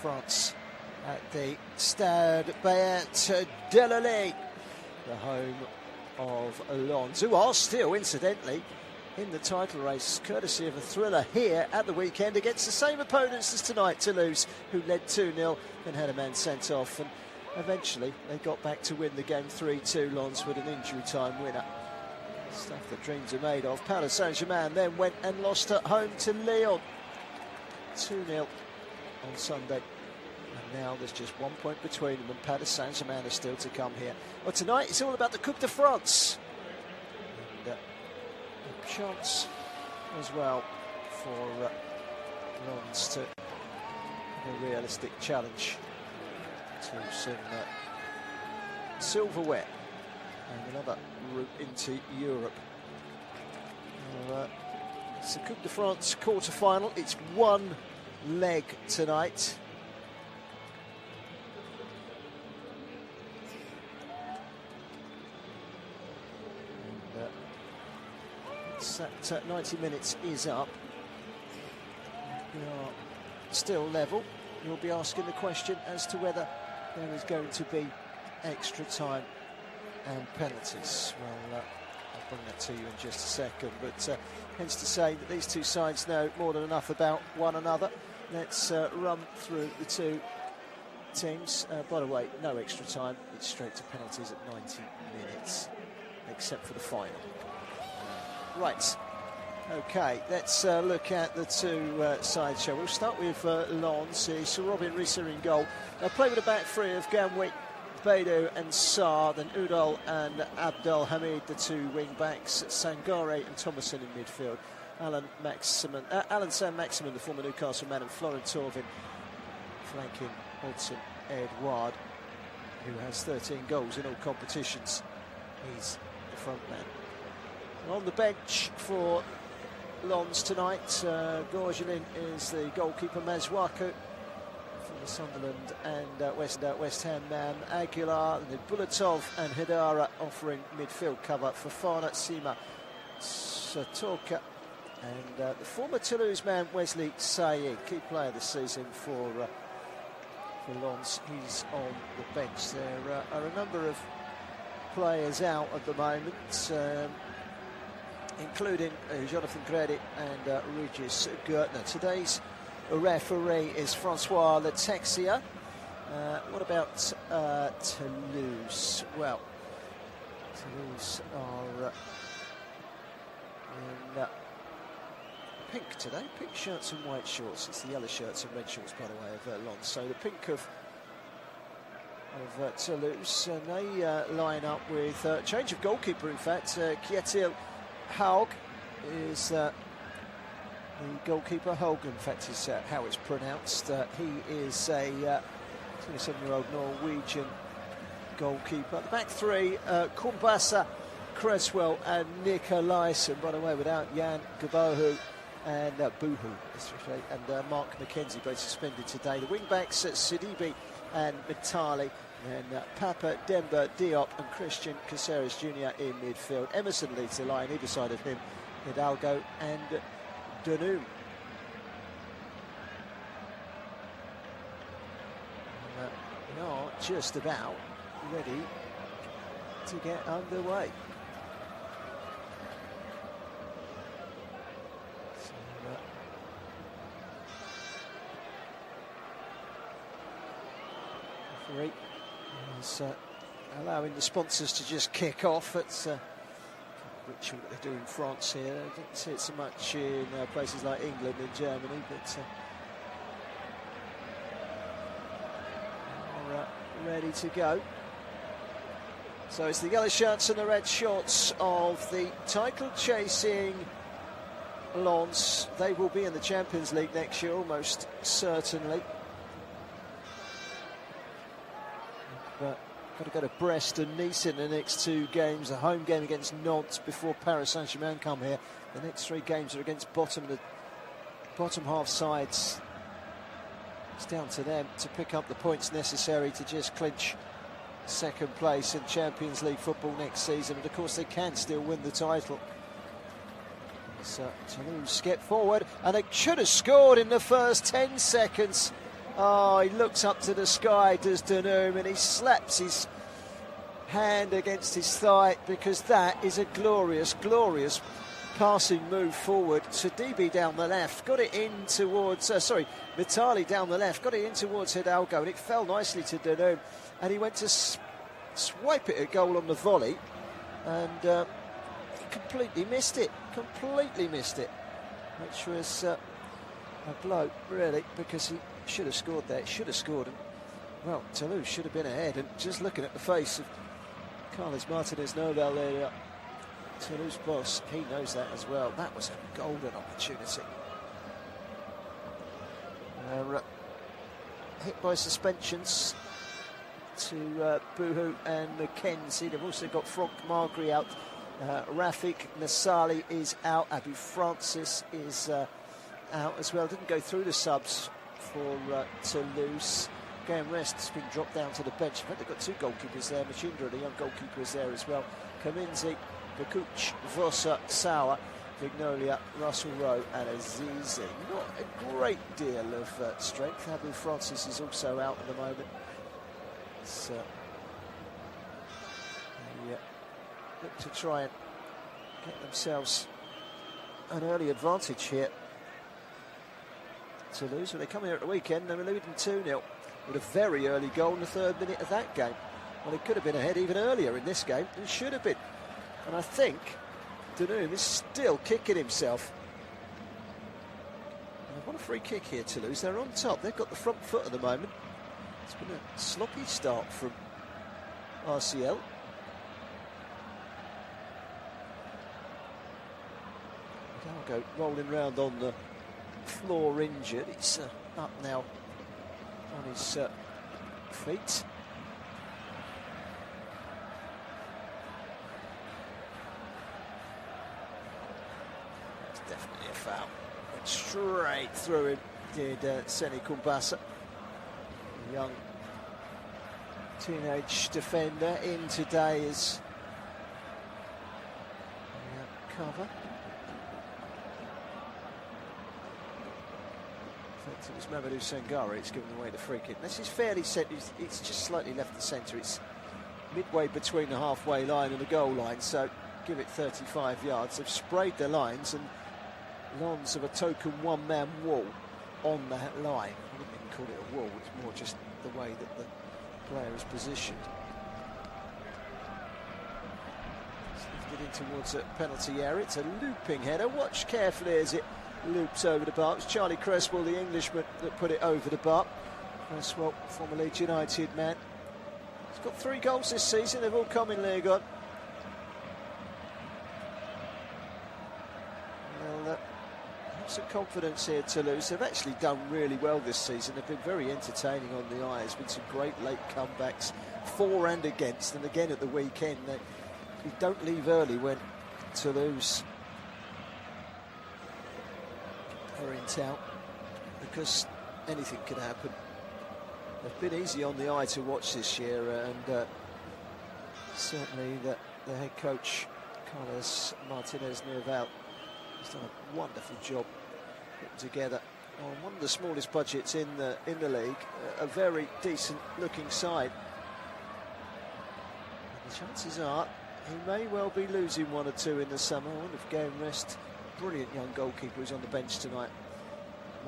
France at the Stade Bayet Delalley, the home of Lens, who are still, incidentally, in the title race, courtesy of a thriller here at the weekend against the same opponents as tonight, Toulouse, who led 2-0 and had a man sent off, and eventually they got back to win the game 3-2. Lens with an injury time winner. Stuff that dreams are made of. Paris Saint-Germain then went and lost at home to Lyon 2-0 on Sunday. And now there's just 1 point between them, and Paris Saint-Germain are still to come here. Well, tonight it's all about the Coupe de France. And a chance as well for Lens to have a realistic challenge to some silverware and another route into Europe. It's the Coupe de France quarter-final. It's one leg tonight. And 90 minutes is up. We are still level. You'll be asking the question as to whether there is going to be extra time and penalties. Well, I'll bring that to you in just a second, but hence to say that these two sides know more than enough about one another. Let's run through the two teams. By the way, no extra time. It's straight to penalties at 90 minutes, except for the final. Right. Okay, let's look at the two sides, shall we? We'll start with Lens. Sir Robin Risser in goal. They'll play with a back three of Gamwick, Beidou and Sarr, then Udal and Abdel Hamid, the two wing-backs, Sangare and Thomason in midfield, Alan Saint-Maximin, the former Newcastle man, and Florent Thauvin flanking Hudson Edouard, who has 13 goals in all competitions. He's the front man. And on the bench for Lens tonight, Gorgelin is the goalkeeper, Mazwaku from the Sunderland and West Ham man, Aguilar, and Bulatov and Hidara offering midfield cover for Fana, Sima, Satoka, and the former Toulouse man, Wesley Saïd, key player this season for Lens. He's on the bench. There are a number of players out at the moment, including Jonathan Grady and Regis Gertner. Today's referee is Francois Letexia. What about Toulouse? Well, Toulouse are in pink today. Pink shirts and white shorts. It's the yellow shirts and red shorts, by the way, of Lens. So the pink of Toulouse. And they line up with change of goalkeeper, in fact. Kjetil Haug is the goalkeeper. Haug, in fact, is how it's pronounced. He is a 27-year-old Norwegian goalkeeper. The back three, Kumbasa, Creswell and Nicolaisen, by the way, without Jan Gabohu and and Mark McKenzie, both suspended today. The wing-backs, Sidibe and Mitali, and Papa, Demba, Diop and Christian Caceres Jr. in midfield. Emerson leads the line, either side of him, Hidalgo and Danum. We are just about ready to get underway. So, referee is allowing the sponsors to just kick off. It's a ritual that they do in France here. I don't see it so much in places like England and Germany, but we're ready to go. So it's the yellow shirts and the red shorts of the title-chasing Lens. They will be in the Champions League next year, almost certainly. But got to go to Brest and Nice in the next two games. A home game against Nantes before Paris Saint-Germain come here. The next three games are against bottom half sides. It's down to them to pick up the points necessary to just clinch second place in Champions League football next season. And of course they can still win the title. So Toulouse get forward, and they should have scored in the first 10 seconds. Oh, he looks up to the sky, does Danum, and he slaps his hand against his thigh, because that is a glorious, glorious passing move forward. Sidibe down the left, got it in towards, Vitali down the left, got it in towards Hidalgo, and it fell nicely to Danum, and he went to swipe it at goal on the volley, and he completely missed it, which was a blow, really, because he should have scored there, should have scored, and, well, Toulouse should have been ahead, and just looking at the face of Carlos Martinez-Nobel there, Toulouse boss, he knows that as well. That was a golden opportunity. Hit by suspensions to Buhu and McKenzie. They've also got Franck Margry out. Rafik Nassali is out. Abu Francis is out as well. Didn't go through the subs for Toulouse. Game Rest has been dropped down to the bench. In fact, they've got two goalkeepers there. Machindra, the young goalkeeper, is there as well. Kaminzi, Bakuch, Vossa, Sauer, Vignolia, Russell Rowe and Azizi. Not a great deal of strength. Abu Francis is also out at the moment. So, look to try and get themselves an early advantage here. Toulouse, when they come here at the weekend, they were leading 2-0 with a very early goal in the 3rd minute of that game. Well, it could have been ahead even earlier in this game. It should have been. And I think Danum is still kicking himself. And what a free kick here, Toulouse. They're on top. They've got the front foot at the moment. It's been a sloppy start from RCL. Hidalgo rolling round on the floor injured. It's up now on his feet. It's definitely a foul. Went straight through him, did Seni Kumbasa. Young teenage defender in today is cover. It was Mamadou Sangare. It's given away the free kick. This is fairly set. It's just slightly left the centre. It's midway between the halfway line and the goal line, so give it 35 yards. They've sprayed the lines, and Lens of a token one-man wall on that line. I wouldn't even call it a wall. It's more just the way that the player is positioned. It's lifted in towards a penalty area. It's a looping header. Watch carefully as it loops over the bar. It's Charlie Cresswell, the Englishman, that put it over the bar. Cresswell, former Leeds United man. He's got 3 goals this season. They've all come in League On. Well, have some confidence here, Toulouse. They've actually done really well this season. They've been very entertaining on the eye. There's been some great late comebacks, for and against, and again at the weekend. They don't leave early when Toulouse are in town, because anything can happen. They've been easy on the eye to watch this year, and certainly the head coach Carlos Martinez-Nobel has done a wonderful job putting together on one of the smallest budgets in the league, a very decent looking side. And the chances are he may well be losing 1 or 2 in the summer. I wonder if Game Rest, brilliant young goalkeeper who's on the bench tonight,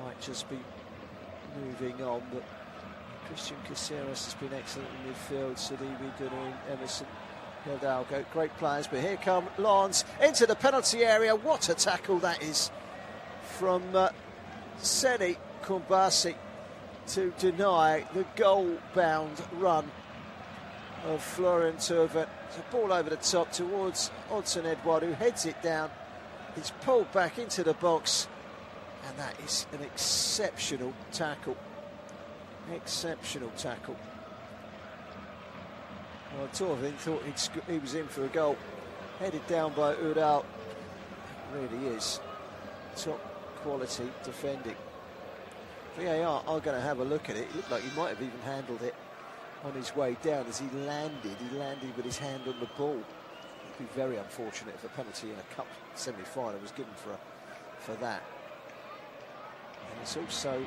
might just be moving on. But Christian Caceres has been excellent in midfield. Sidibe, Danum, Emerson, Hidalgo, great players. But here come Lens into the penalty area. What a tackle that is from Seni Kumbasi to deny the goal-bound run of Florian Turvet. It's a ball over the top towards Odson Edouard, who heads it down. He's pulled back into the box, and that is an exceptional tackle. Exceptional tackle. Well, Torvin thought he was in for a goal. Headed down by Udal. It really is top quality defending. VAR are going to have a look at it. It looked like he might have even handled it on his way down as he landed. He landed with his hand on the ball. It'd be very unfortunate if a penalty in a cup semi-final was given for that. And it's also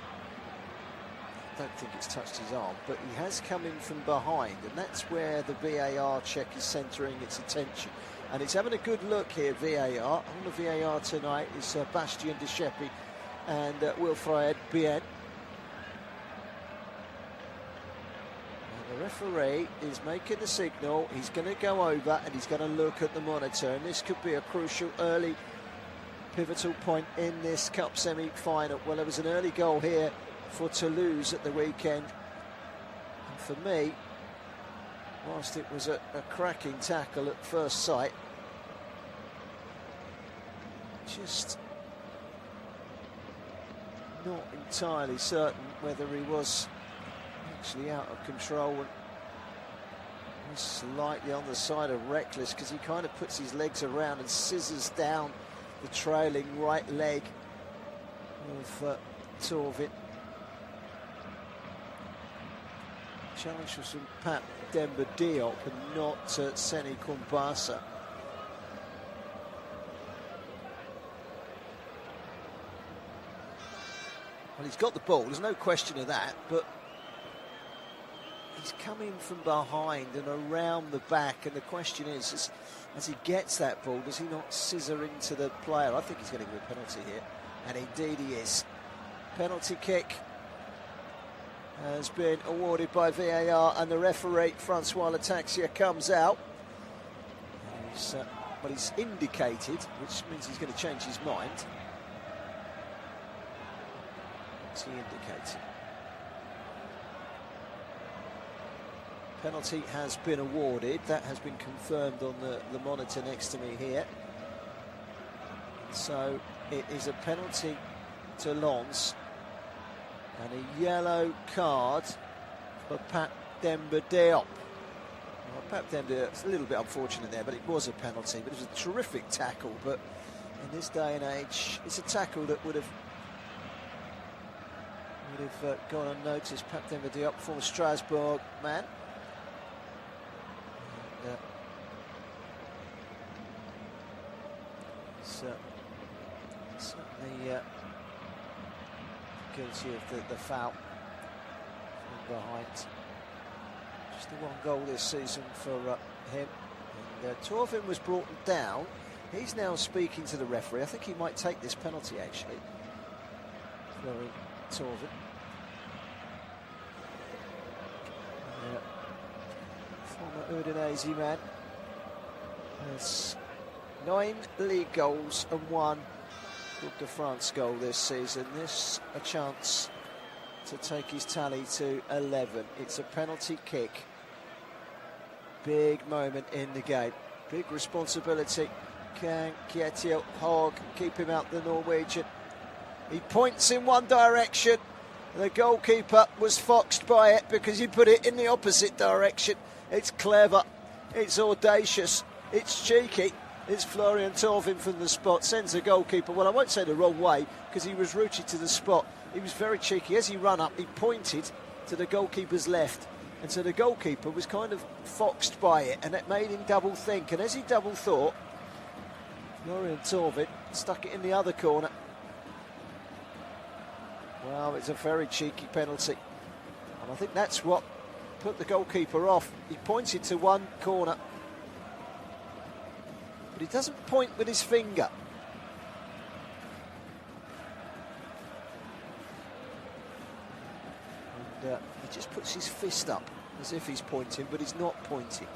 don't think it's touched his arm, but he has come in from behind, and that's where the VAR check is centering its attention. And it's having a good look here, VAR. On the VAR tonight is Bastien Deshepi and Wilfried Bien. And the referee is making the signal. He's going to go over and he's going to look at the monitor, and this could be a crucial early pivotal point in this Cup semi-final. Well, there was an early goal here for Toulouse at the weekend, and for me, whilst it was a cracking tackle at first sight, just not entirely certain whether he was actually out of control, and was slightly on the side of reckless, because he kind of puts his legs around and scissors down the trailing right leg of Tauvin. Challenge was from Pat Demba Diop and not Seni Kumbasa. Well, he's got the ball, there's no question of that, but he's coming from behind and around the back, and the question is, as he gets that ball, does he not scissor into the player? I think he's going to give a penalty here, and indeed he is. Penalty kick has been awarded by VAR, and the referee, Francois Lataxia, comes out. But he's indicated, which means he's going to change his mind. What's he indicating? Penalty has been awarded. That has been confirmed on the monitor next to me here. So it is a penalty to Lens and a yellow card for Pat Demba Diop. Well, Pat Demba Diop, it's a little bit unfortunate there, but it was a penalty. But it was a terrific tackle. But in this day and age, it's a tackle that would have gone unnoticed. Pat Demba Diop, former Strasbourg man. Certainly guilty of the foul from behind. Just the one goal this season for him. And Tauvin was brought down. He's now speaking to the referee. I think he might take this penalty, actually. Tauvin. Former Udinese man. Has 9 league goals and 1 Coupe de France goal this season. This a chance to take his tally to 11. It's a penalty kick. Big moment in the game. Big responsibility. Can Kjetil Haag keep him out, the Norwegian? He points in one direction. The goalkeeper was foxed by it because he put it in the opposite direction. It's clever. It's audacious. It's cheeky. It's Florian Tauvin from the spot, sends the goalkeeper, well, I won't say the wrong way, because he was rooted to the spot. He was very cheeky. As he ran up, he pointed to the goalkeeper's left, and so the goalkeeper was kind of foxed by it, and it made him double think. And as he double thought, Florian Tauvin stuck it in the other corner. Well, it's a very cheeky penalty, and I think that's what put the goalkeeper off. He pointed to one corner, but he doesn't point with his finger. And he just puts his fist up as if he's pointing, but he's not pointing.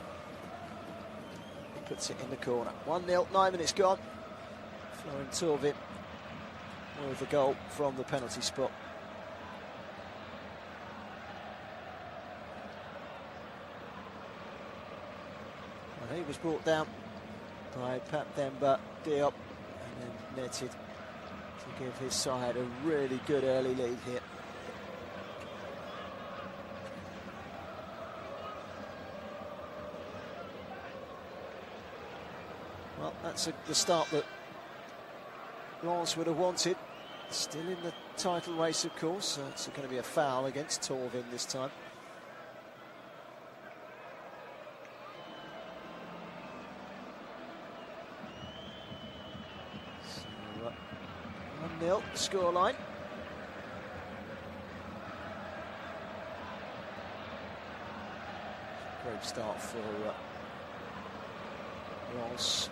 He puts it in the corner. 1-0, 9 minutes gone. Florian Tauvin with the goal from the penalty spot. And he was brought down by Pat Demba Diop and then netted to give his side a really good early lead here. Well, that's the start that Lens would have wanted. Still in the title race, of course, so it's going to be a foul against Tauvin this time. So, 1-0 scoreline. Great start for Lens.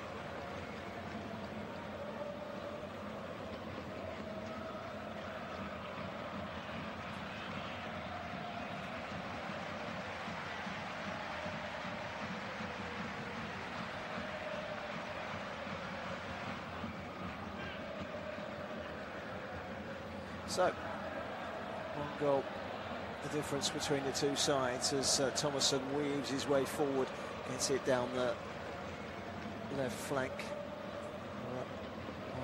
So, one goal, the difference between the two sides as Thomason weaves his way forward, gets it down the left flank.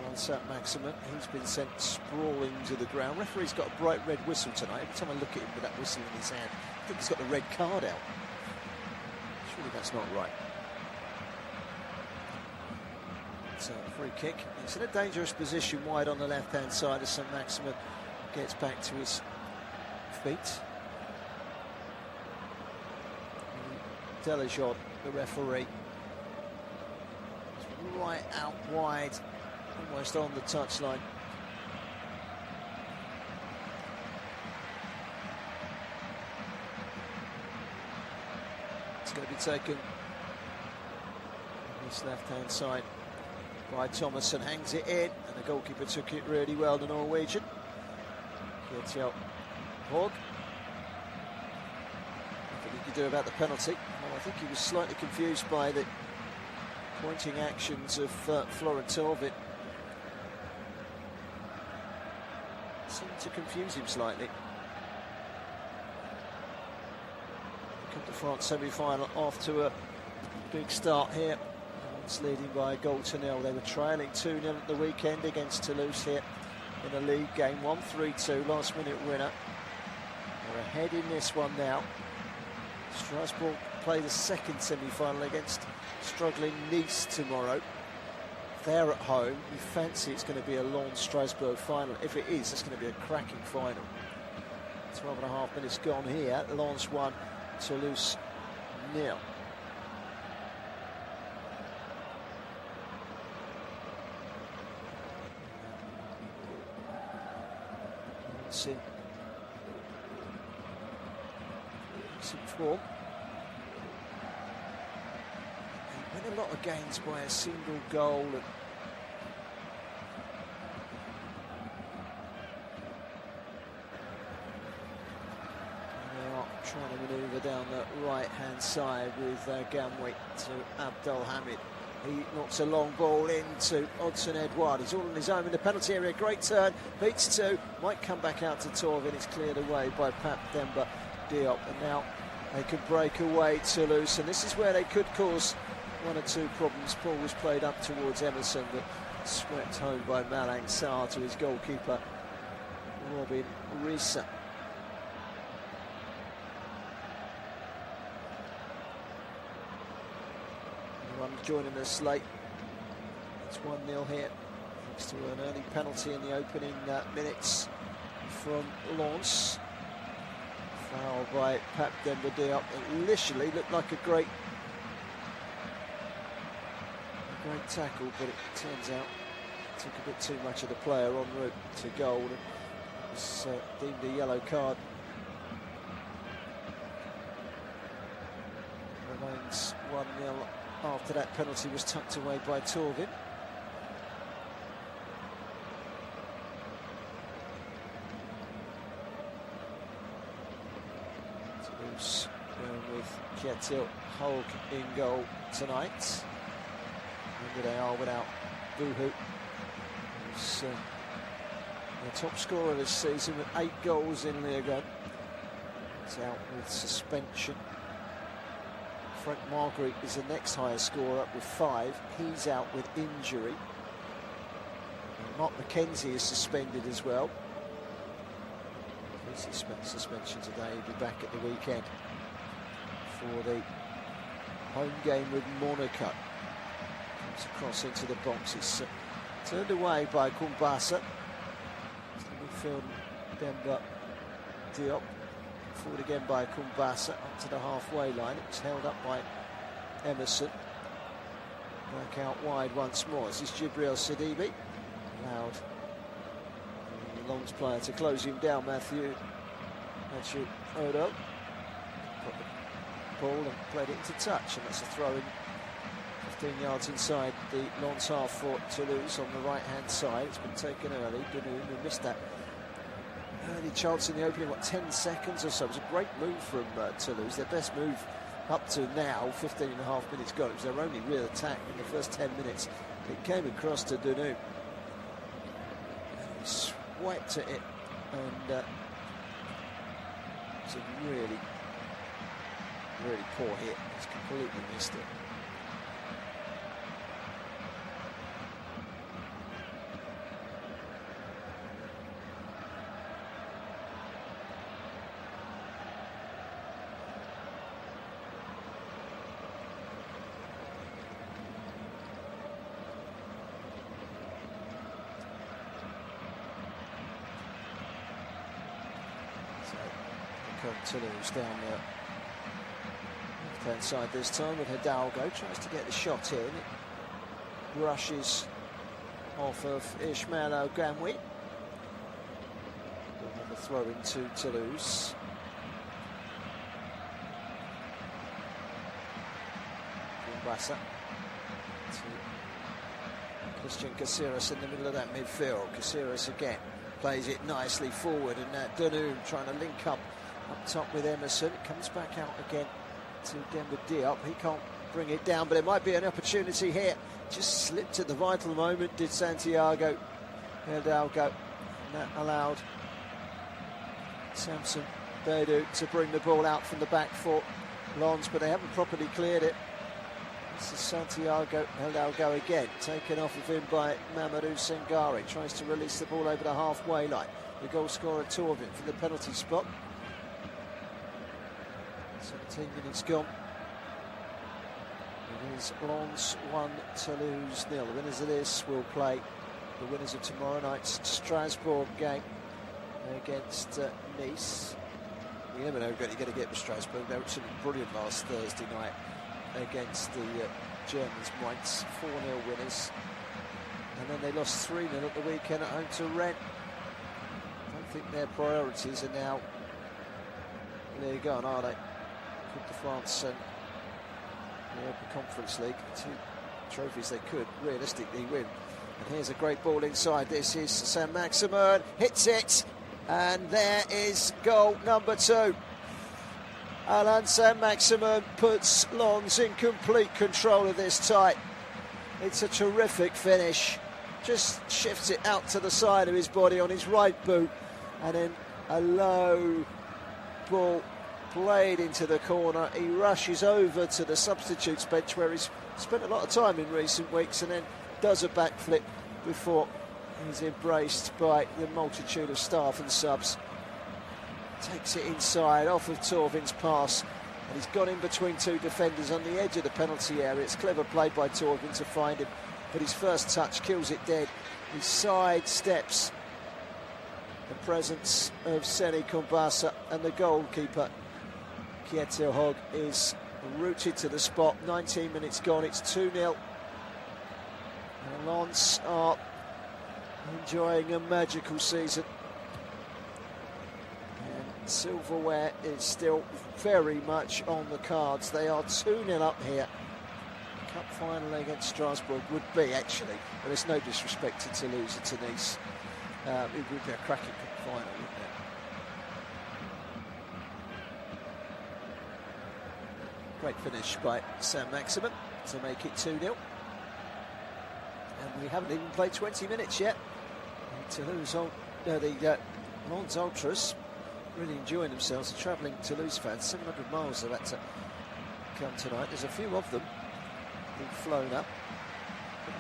On Saint-Maximin, he's been sent sprawling to the ground. Referee's got a bright red whistle tonight. Every time I look at him with that whistle in his hand, I think he's got the red card out. Surely that's not right. So, free kick. He's in a dangerous position wide on the left-hand side as Saint-Maximin gets back to his feet. Delejon, the referee, is right out wide, almost on the touchline. It's going to be taken on this left-hand side by Thomason, hangs it in, and the goalkeeper took it really well, the Norwegian. Kjetil Hogg. Nothing he could do about the penalty. Well, I think he was slightly confused by the pointing actions of Florent Torvin. Seemed to confuse him slightly. Coupe de France semi-final off to a big start here. It's leading by a goal to nil. They were trailing 2-0 at the weekend against Toulouse here in a league game. 1-3-2, last minute winner. They're ahead in this one now. Strasbourg play the second semi-final against struggling Nice tomorrow. They're at home. You fancy it's going to be a Lens-Strasbourg final. If it is, it's going to be a cracking final. 12.5 minutes gone here. Lens 1, Toulouse 0. In form. They win a lot of games by a single goal. And they are trying to manoeuvre down the right-hand side with Gamwi to Abdul Hamid. He knocks a long ball into Odson Edouard. He's all on his own in the penalty area. Great turn, beats two, might come back out to Torvin. It's cleared away by Pape Demba Diop. And now they could break away Toulouse. And this is where they could cause one or two problems. Ball was played up towards Emerson, but swept home by Malang Sarr to his goalkeeper, Robin Risa. Joining us late. It's 1-0 here, thanks to an early penalty in the opening minutes from Lens. Foul by Pape Demba Diop. Initially looked like a great tackle, but it turns out it took a bit too much of the player en route to goal, and it was deemed a yellow card. Remains 1-0 after that penalty was tucked away by Torvin. Toulouse going with Kjetil Hogg in goal tonight. Remember, they are without Buhu, who's the top scorer this season with 8 goals in Ligue 1. He's out with suspension. Frank Marguerite is the next highest scorer with 5. He's out with injury. And Mark McKenzie is suspended as well. He's suspension today. He'll be back at the weekend for the home game with Monaco. Comes across into the box. It's turned away by Kumbasa. Midfield Demba Diop. Forward again by Kumbasa up to the halfway line. It was held up by Emerson. Back out wide once more. This is Jibril Sidibe. Allowed the Lens player to close him down, Mathieu Odo. Got the ball and played it into touch, and that's a throw in 15 yards inside the Lens half for Toulouse on the right-hand side. It's been taken early. Denoum, who missed that early chance in the opening, 10 seconds or so. It was a great move from Toulouse, their best move up to now, 15 and a half minutes gone. It was their only real attack in the first 10 minutes. It came across to Denoum. He swiped at it, and it's a really, really poor hit. He's completely missed it. Toulouse down the left-hand side this time with Hidalgo, tries to get the shot in. It brushes off of Ismail Gamwi. Another throw into Toulouse. Gumbassa to Christian Caceres in the middle of that midfield. Caceres again plays it nicely forward, and Denoum trying to link up top with Emerson. It comes back out again to Demba Diop. He can't bring it down, but there might be an opportunity here. Just slipped at the vital moment, did Santiago Hidalgo. And that allowed Samson Beidou to bring the ball out from the back for Lens, but they haven't properly cleared it. This is Santiago Hidalgo again, taken off of him by Mamadou Sengari. Tries to release the ball over the halfway line. The goal scorer Torvin from the penalty spot. 17 minutes gone. It is Lens 1, Toulouse 0. The winners of this will play the winners of tomorrow night's Strasbourg game against Nice. You never know you're going to get with Strasbourg. They were absolutely brilliant last Thursday night against the Germans. Mainz, 4-0 winners. And then they lost 3-0 at the weekend at home to Rennes. I don't think their priorities are now there you go, are they? Coupe de France and the Open Conference League, 2 trophies they could realistically win. And here's a great ball inside. This is Saint-Maximin, hits it, and there is goal number 2. Alain Saint-Maximin puts Lens in complete control of this tie. It's a terrific finish. Just shifts it out to the side of his body on his right boot, and then a low ball played into the corner. He rushes over to the substitutes bench where he's spent a lot of time in recent weeks, and then does a backflip before he's embraced by the multitude of staff and subs. Takes it inside off of Torvin's pass, and he's gone in between 2 defenders on the edge of the penalty area. It's clever play by Torvin to find him, but his first touch kills it dead. He sidesteps the presence of Seni Kumbasa, and the goalkeeper Kietil Hogg is rooted to the spot. 19 minutes gone, it's 2-0. And Lens are enjoying a magical season. And silverware is still very much on the cards. They are 2-0 up here. Cup final against Strasbourg would be, actually, but there's no disrespect to Toulouse and to Nice. It would be a cracking cup final, wouldn't it? Great finish by Saint-Maximin to make it 2-0. And we haven't even played 20 minutes yet. Toulouse, the Lens Ultras really enjoying themselves. The travelling Toulouse fans, 700 miles they've had to come tonight. There's a few of them being flown up.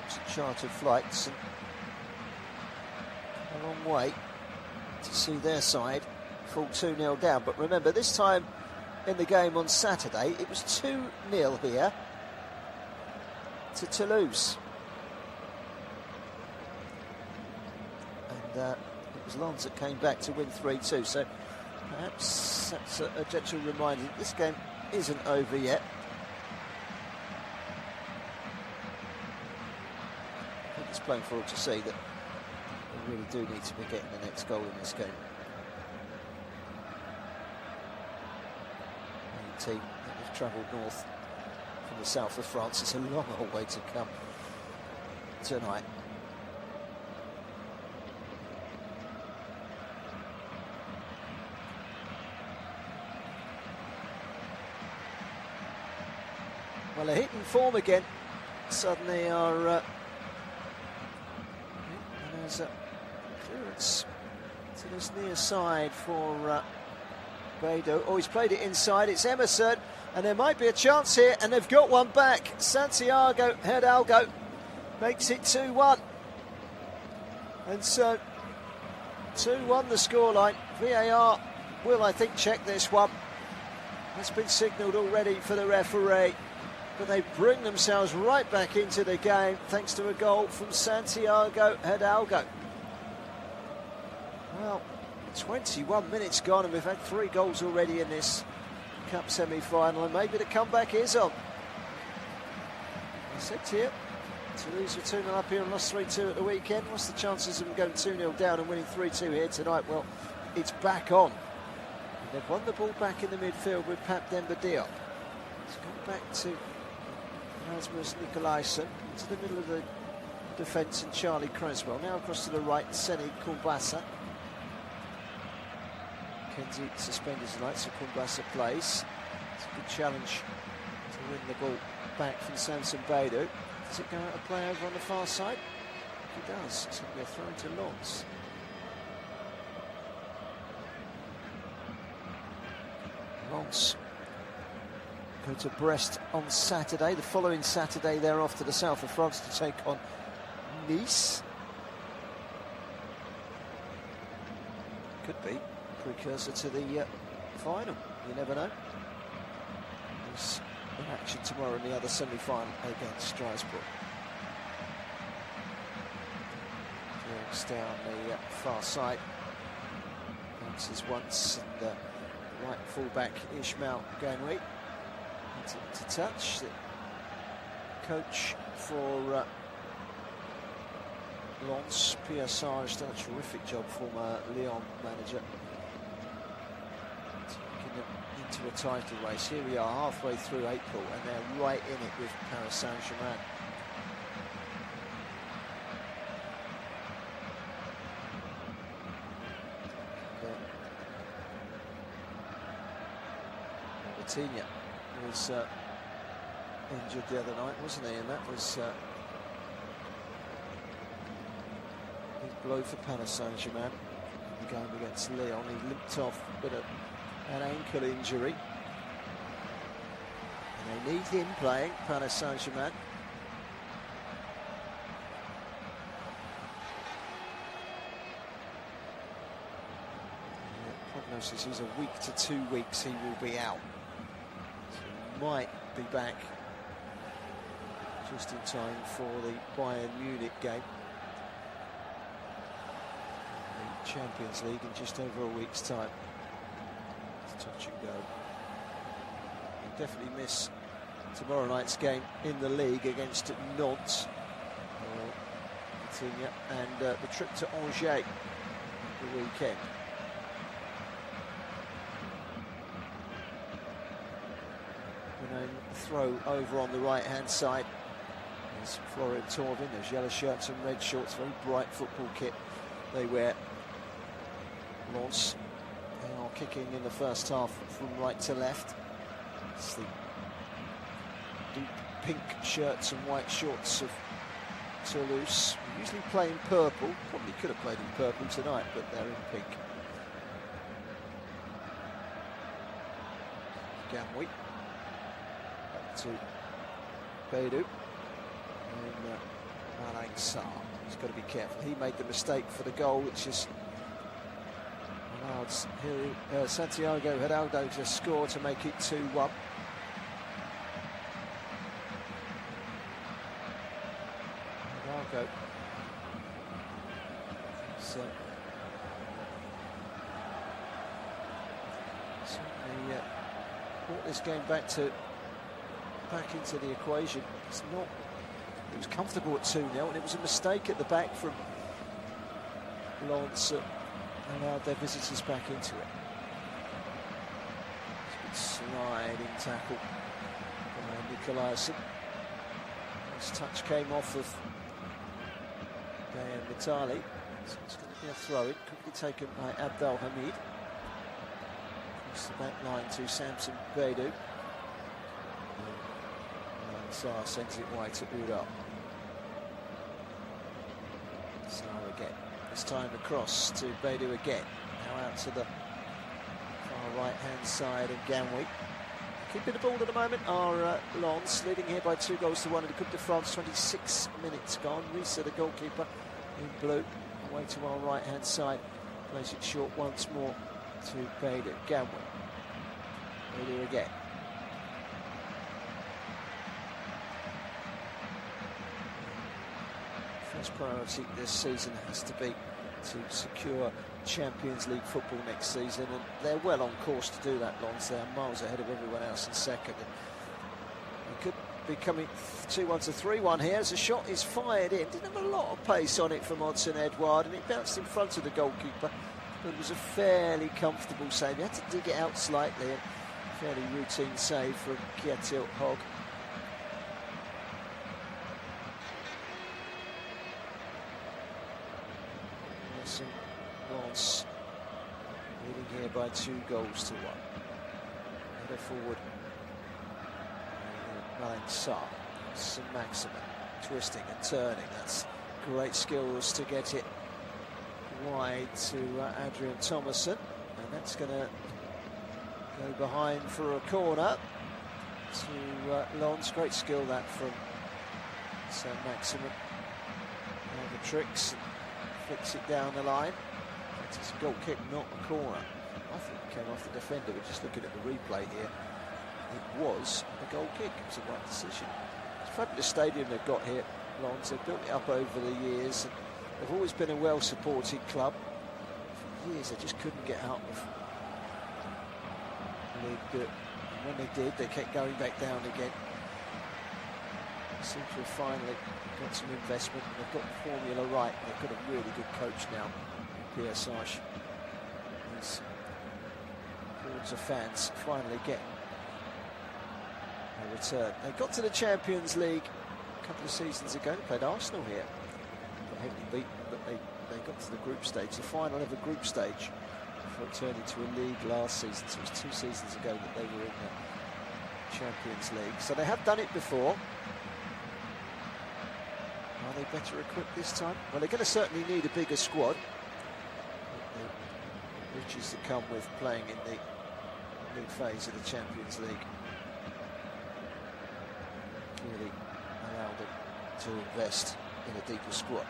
Some chartered flights, and a long way to see their side fall 2-0 down. But remember, this time in the game on Saturday, it was 2-0 here to Toulouse. And it was Lens that came back to win 3-2. So perhaps that's a gentle reminder that this game isn't over yet. I think it's plain for all to see that we really do need to be getting the next goal in this game. Team that have travelled north from the south of France. It's a long old way to come tonight. Well, they're hitting form again. Suddenly are... there's a clearance to this near side for Beidou. Oh, he's played it inside. It's Emerson, and there might be a chance here, and they've got one back. Santiago Hidalgo makes it 2-1. And so, 2-1 the scoreline. VAR will, I think, check this one. It's been signalled already for the referee. But they bring themselves right back into the game thanks to a goal from Santiago Hidalgo. Well, 21 minutes gone and we've had 3 goals already in this Cup semi-final, and maybe the comeback is on. I said to you, Toulouse were 2-0 up here and lost 3-2 at the weekend. What's the chances of them going 2-0 down and winning 3-2 here tonight? Well, it's back on. And they've won the ball back in the midfield with Pap Demba Diop. It's gone back to Rasmus Nicolaisen into the middle of the defence and Charlie Creswell. Now across to the right, Seni Kumbasa. Kenzie suspended tonight, so Kumbasa plays. It's a good challenge to win the ball back from Samson Beidou. Does it go out of play over on the far side? It does. It's going to be a throw to Lens. Lens go to Brest on Saturday. The following Saturday they're off to the south of France to take on Nice. Could be precursor to the final. You never know. There's an action tomorrow in the other semi-final against Strasbourg. Drags down the far side. Bounces once, and right full-back Ismail Ganwi to touch. The coach for Lens, Pierre Sarr, has done a terrific job, former Lyon manager, taking them into a title race. Here we are halfway through April and they're right in it with Paris Saint-Germain. Coutinho was injured the other night, wasn't he? And that was his blow for Paris Saint-Germain. The game against Lyon, he limped off with an ankle injury. And they need him playing, Paris Saint-Germain. The prognosis is a week to 2 weeks he will be out. So he might be back just in time for the Bayern Munich game. The Champions League in just over a week's time. It's touch and go. You'll definitely miss tomorrow night's game in the league against Nantes. And the trip to Angers the weekend. Throw over on the right hand side. There's Florian Thauvin. There's yellow shirts and red shorts, very bright football kit they wear. Lens, they are kicking in the first half from right to left. It's the deep pink shirts and white shorts of Toulouse. We usually play in purple, probably could have played in purple tonight, but they're in pink. Ganwi to Beidou, and Malang Sarr. He's got to be careful. He made the mistake for the goal, which is allowed Santiago Hidalgo to score to make it 2-1. Hidalgo certainly brought this game back into the equation. It's not. It was comfortable at 2-0, and it was a mistake at the back from Lens that allowed their visitors back into it. It's a good sliding tackle by Nikolaisen. This touch came off of Gayan Vitali, so it's going to be a throw-in, quickly taken by Abdel Hamid. Across the back line to Samson Beidou. And Sarr sends it wide to Udal. Sarr again, this time across to Beidou again. Now out to the far right-hand side of Ganwy. Keeping the ball at the moment are Lens, leading here by 2-1 in the Coupe de France. 26 minutes gone. Risa, the goalkeeper, in blue, away to our right-hand side. Plays it short once more to Beidou. Ganwy. Beidou again. First priority this season has to be to secure Champions League football next season, and they're well on course to do that. Lens, they're miles ahead of everyone else in second. It could be coming 2-1 to 3-1 here as the shot is fired in. Didn't have a lot of pace on it from Odsonne Edouard, and it bounced in front of the goalkeeper, but it was a fairly comfortable save. He had to dig it out slightly, and fairly routine save from Kjetil Hogg. Lens leading here by 2-1. Header forward. Malang Sarr. St Maximin twisting and turning. That's great skills to get it wide to Adrian Thomasson. And that's going to go behind for a corner to Lens. Great skill that from St Maximin. The tricks. Flicks it down the line. It's a goal kick, not a corner. I think it came off the defender, but just looking at the replay here, it was a goal kick. It was the right decision. It's a fabulous stadium they've got here, Lens. They've built it up over the years. And they've always been a well-supported club. For years, they just couldn't get out of Ligue 2. And when they did, they kept going back down again. Seem to have finally got some investment. They've got the formula right. They've got a really good coach now, Pierre Sarche. These hordes of fans finally getting a return. They got to the Champions League a couple of seasons ago. They played Arsenal here. Got heavily beaten, but they got to the group stage, the final ever group stage, before it turned into a league last season. So it was 2 seasons ago that they were in the Champions League. So they have done it before. Are they better equipped this time? Well, they're going to certainly need a bigger squad. The riches that come with playing in the league phase of the Champions League really allow them to invest in a deeper squad.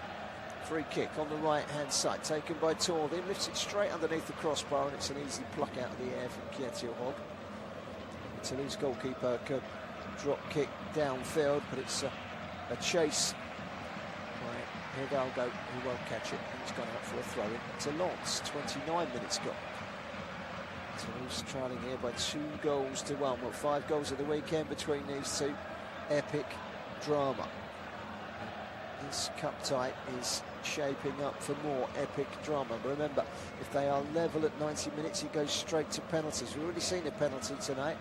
Free kick on the right-hand side, taken by Torvin, lifts it straight underneath the crossbar, and it's an easy pluck out of the air from Kjetil Hogg. The Toulouse goalkeeper could drop kick downfield, but it's a chase. Hidalgo, who won't catch it, and he's gone out for a throw-in to Lens. 29 minutes gone. Toulouse trailing here by 2-1. Well, 5 goals of the weekend between these two. Epic drama. And this cup tie is shaping up for more epic drama. But remember, if they are level at 90 minutes, it goes straight to penalties. We've already seen a penalty tonight,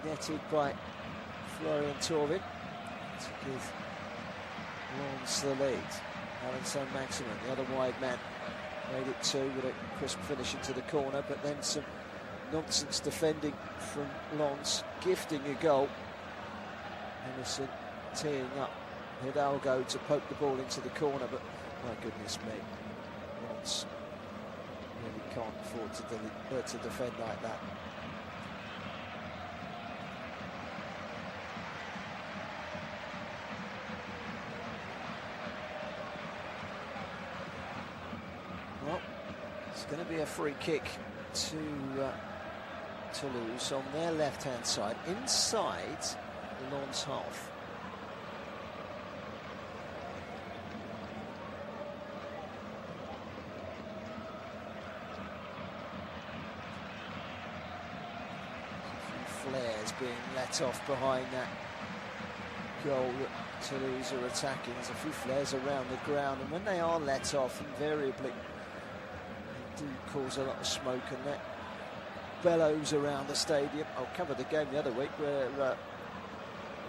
netted by Florian Torvin to give Lens the lead. Alan St Maximin, the other wide man, made it 2 with a crisp finish into the corner, but then some nonsense defending from Lens, gifting a goal. Emerson teeing up Hidalgo to poke the ball into the corner, but my goodness me, Lens really can't afford to defend like that. It's going to be a free kick to Toulouse on their left-hand side, inside the Lens half. A few flares being let off behind that goal that Toulouse are attacking. There's a few flares around the ground, and when they are let off, invariably do cause a lot of smoke, and that bellows around the stadium. I covered the game the other week where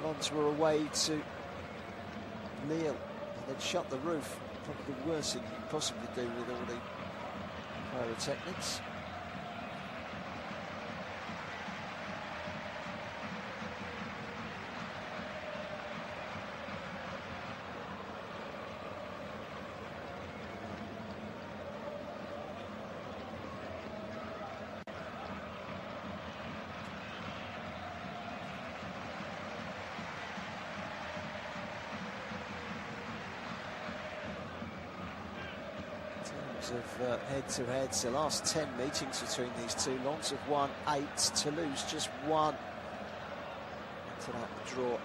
Lens were away to Lille and they'd shut the roof. Probably the worst thing you could possibly do with all the pyrotechnics. Of head-to-heads, the last 10 meetings between these two. Lens have won 8, Toulouse just 1. Into that draw.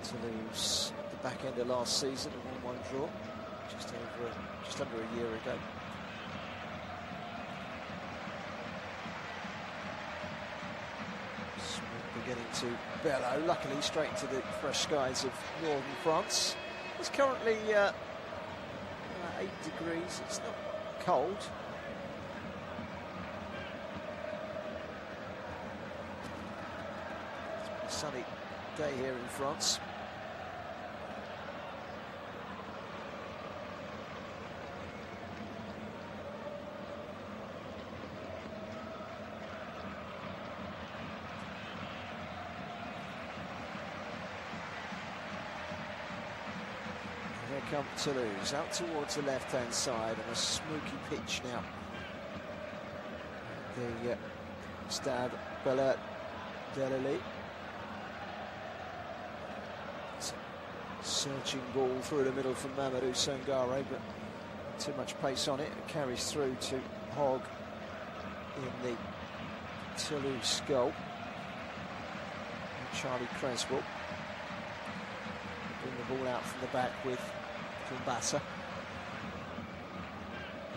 Toulouse at the back end of last season, a 1-1 draw, just under a year ago. Smoke beginning to bellow, luckily straight into the fresh skies of northern France. It's currently 8 degrees, it's not cold. It's been a sunny day here in France. Come Toulouse out towards the left-hand side on a smoky pitch now. The Stade Bellet Delali. Searching ball through the middle from Mamadou Sangare, but too much pace on it. It carries through to Hogg in the Toulouse goal. And Charlie Creswell bring the ball out from the back with Kumbasa.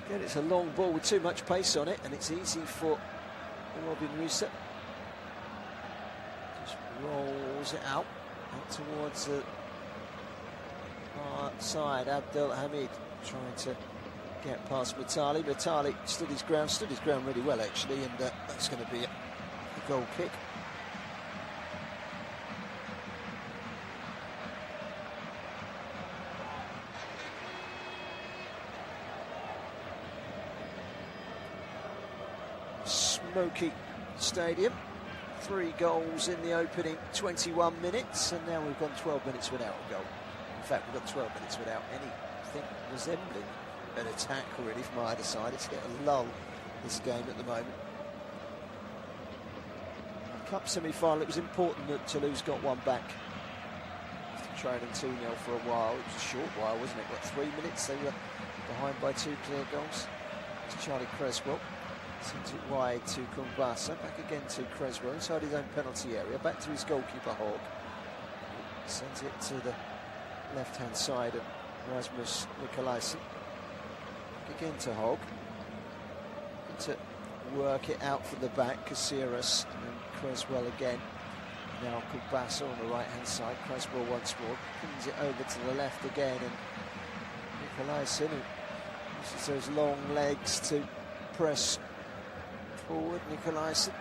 Again, it's a long ball with too much pace on it, and it's easy for Robin Russa. Just rolls it out towards the far side. Abdel Hamid trying to get past Vitali. Vitali stood his ground really well actually, and that's going to be a goal kick. Smoky stadium, 3 goals in the opening 21 minutes, and now we've gone 12 minutes without a goal. In fact, we've got 12 minutes without anything resembling an attack really from either side. It's getting a lull, this game at the moment. Cup semi-final, it was important that Toulouse got one back after trailing 2-0 for a while. It was a short while, wasn't it? What, 3 minutes they were behind by 2 clear goals. It's Charlie Creswell. Sends it wide to Kumbasa, back again to Creswell, inside his own penalty area, back to his goalkeeper Hogg. Sends it to the left-hand side of Rasmus Nikolaisen. Back again to Hogg. To work it out from the back, Caceres and Creswell again. Now Kumbasa on the right-hand side, Creswell once more, pins it over to the left again, and Nikolaisen, who uses those long legs to press forward. Nikolaisen,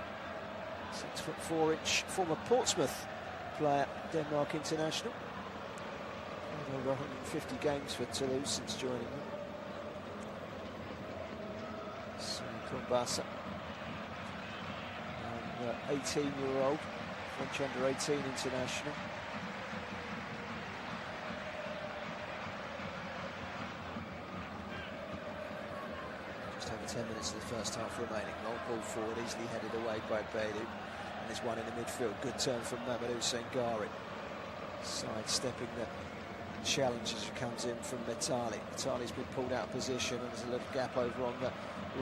6'4" former Portsmouth player, Denmark international. Played over 150 games for Toulouse since joining them. So Kumbasa, an 18-year-old French under-18 international. Over 10 minutes of the first half remaining. Long ball forward, easily headed away by Beidou. And there's one in the midfield. Good turn from Mamadou Sangare. Sidestepping the challenge as it comes in from Vitali. Vitali's been pulled out of position, and there's a little gap over on the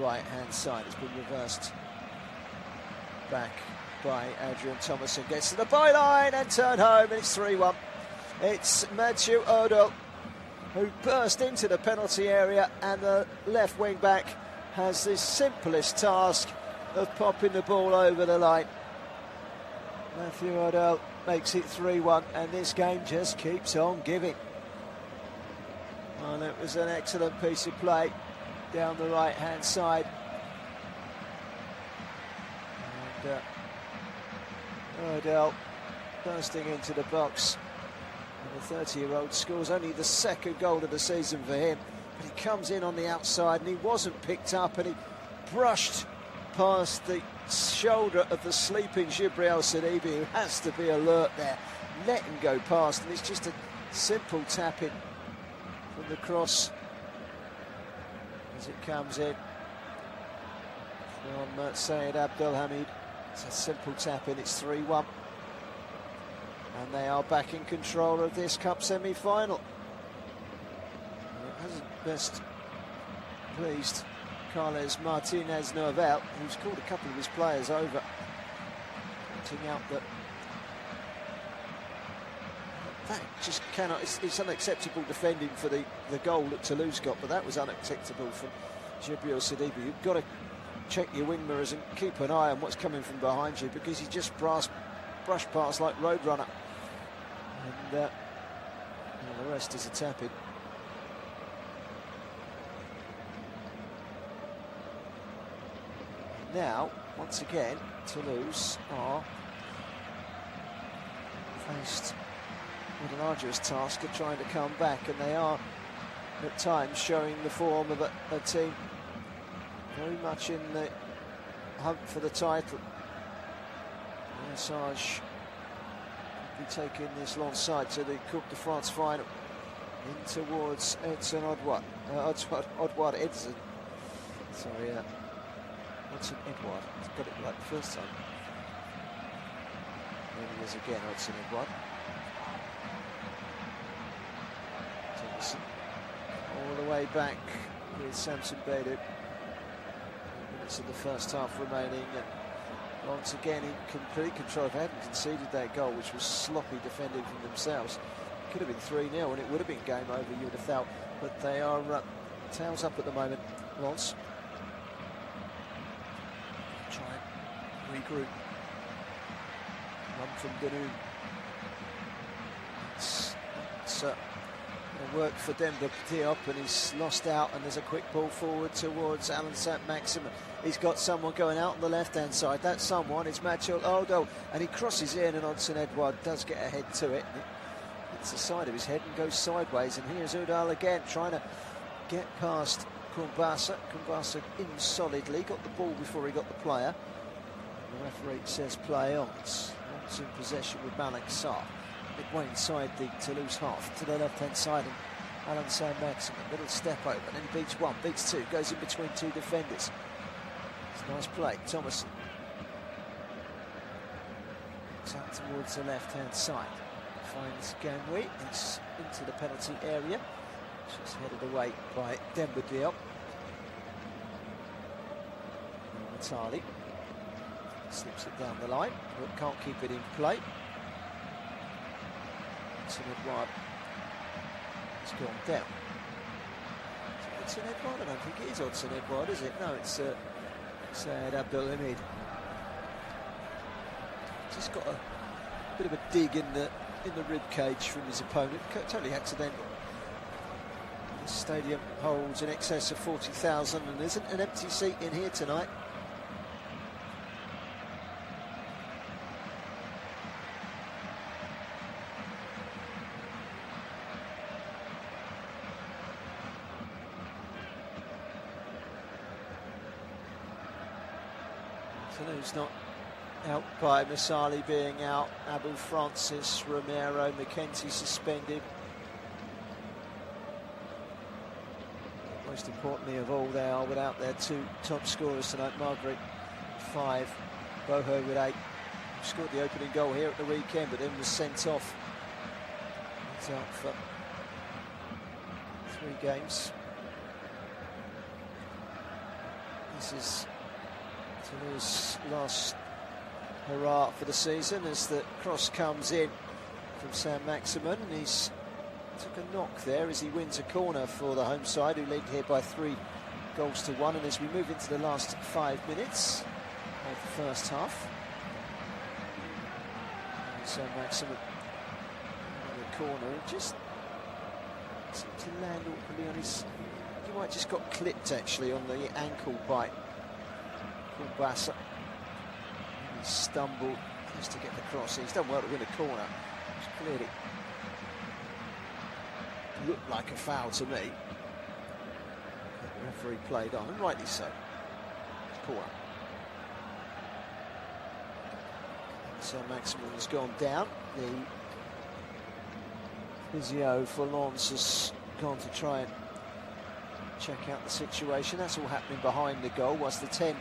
right-hand side. It's been reversed back by Adrian Thomason. Gets to the byline and turned home, and it's 3-1. It's Mathieu Odell who burst into the penalty area, and the left wing back has the simplest task of popping the ball over the line. Mathieu Odell makes it 3-1, and this game just keeps on giving. And it was an excellent piece of play down the right-hand side. Odell bursting into the box. And the 30-year-old scores only the second goal of the season for him. But he comes in on the outside and he wasn't picked up, and he brushed past the shoulder of the sleeping Gibril Sidibe, who has to be alert there. Let him go past, and it's just a simple tap in from the cross as it comes in from Sayed Abdelhamid. It's a simple tap in, it's 3-1. And they are back in control of this Cup semi-final. It hasn't best pleased Carles Martinez-Novel, who's called a couple of his players over, pointing out that just cannot, it's unacceptable defending for the goal that Toulouse got, but that was unacceptable from Gibril Sidibe. You've got to check your wing mirrors and keep an eye on what's coming from behind you, because he just brushed past like Roadrunner. And the rest is a tap-in. Now, once again, Toulouse are faced with an arduous task of trying to come back, and they are at times showing the form of a team very much in the hunt for the title. Massage could be taking this long side to the Coupe de France final, in towards Edson Odouard Edson. Sorry, Hudson Edouard. He's got it right the first time. There he is again, Hudson Edouard. Thompson all the way back with Samson Beidou. Minutes of the first half remaining, and once again in complete control. If they hadn't conceded that goal, which was sloppy defending from themselves, it could have been 3-0 and it would have been game over, you would have felt. But they are tails up at the moment. Lens try and regroup. Run from Danu. It's going to work for Demba Diop, and he's lost out, and there's a quick ball forward towards Alan Saint-Maximin. He's got someone going out on the left-hand side. That someone is Mathieu Odo, and he crosses in, and Hudson Edouard does get ahead to it. It's the side of his head and goes sideways, and here's Udal again trying to get past Kumbasa. Kumbasa in solidly, got the ball before he got the player. The referee says play on. On's in possession with Malik Sarr. Midway inside the Toulouse half to the left-hand side, and Alan Saint-Maximin, little step over, and then he beats one, beats two, goes in between two defenders. It's a nice play. Thomas out towards the left-hand side. Finds Ganwi. It's into the penalty area. Just headed away by Demba Diop. Matali slips it down the line, but can't keep it in play. Hudson Edouard has gone down. Hudson Edouard? I don't think it is Hudson Edouard, is it? No, it's Sayed Abdelhamid. Just got a bit of a dig in the rib cage from his opponent, totally accidental. The stadium holds in excess of 40,000, and there isn't an empty seat in here tonight. Toulouse not out by Masali being out, Abu Francis, Romero, McKenzie suspended. Most importantly of all, they are without their two top scorers tonight. Margaret 5, Boho with 8. Scored the opening goal here at the weekend, but then was sent off. He's out for 3 games. This is Toulouse's last hurrah for the season as the cross comes in from Saint-Maximin, and he's took a knock there as he wins a corner for the home side, who lead here by 3-1. And as we move into the last 5 minutes of the first half, Saint-Maximin in the corner, and just seemed to land awkwardly on his, he might just got clipped actually on the ankle by Kumbasa. He's stumbled just to get the cross. He's done well to win a corner. It's clearly looked like a foul to me. But the referee played on, and rightly so. Corner. So Maximin's gone down. The physio for Lens has gone to try and check out the situation. That's all happening behind the goal, whilst the 10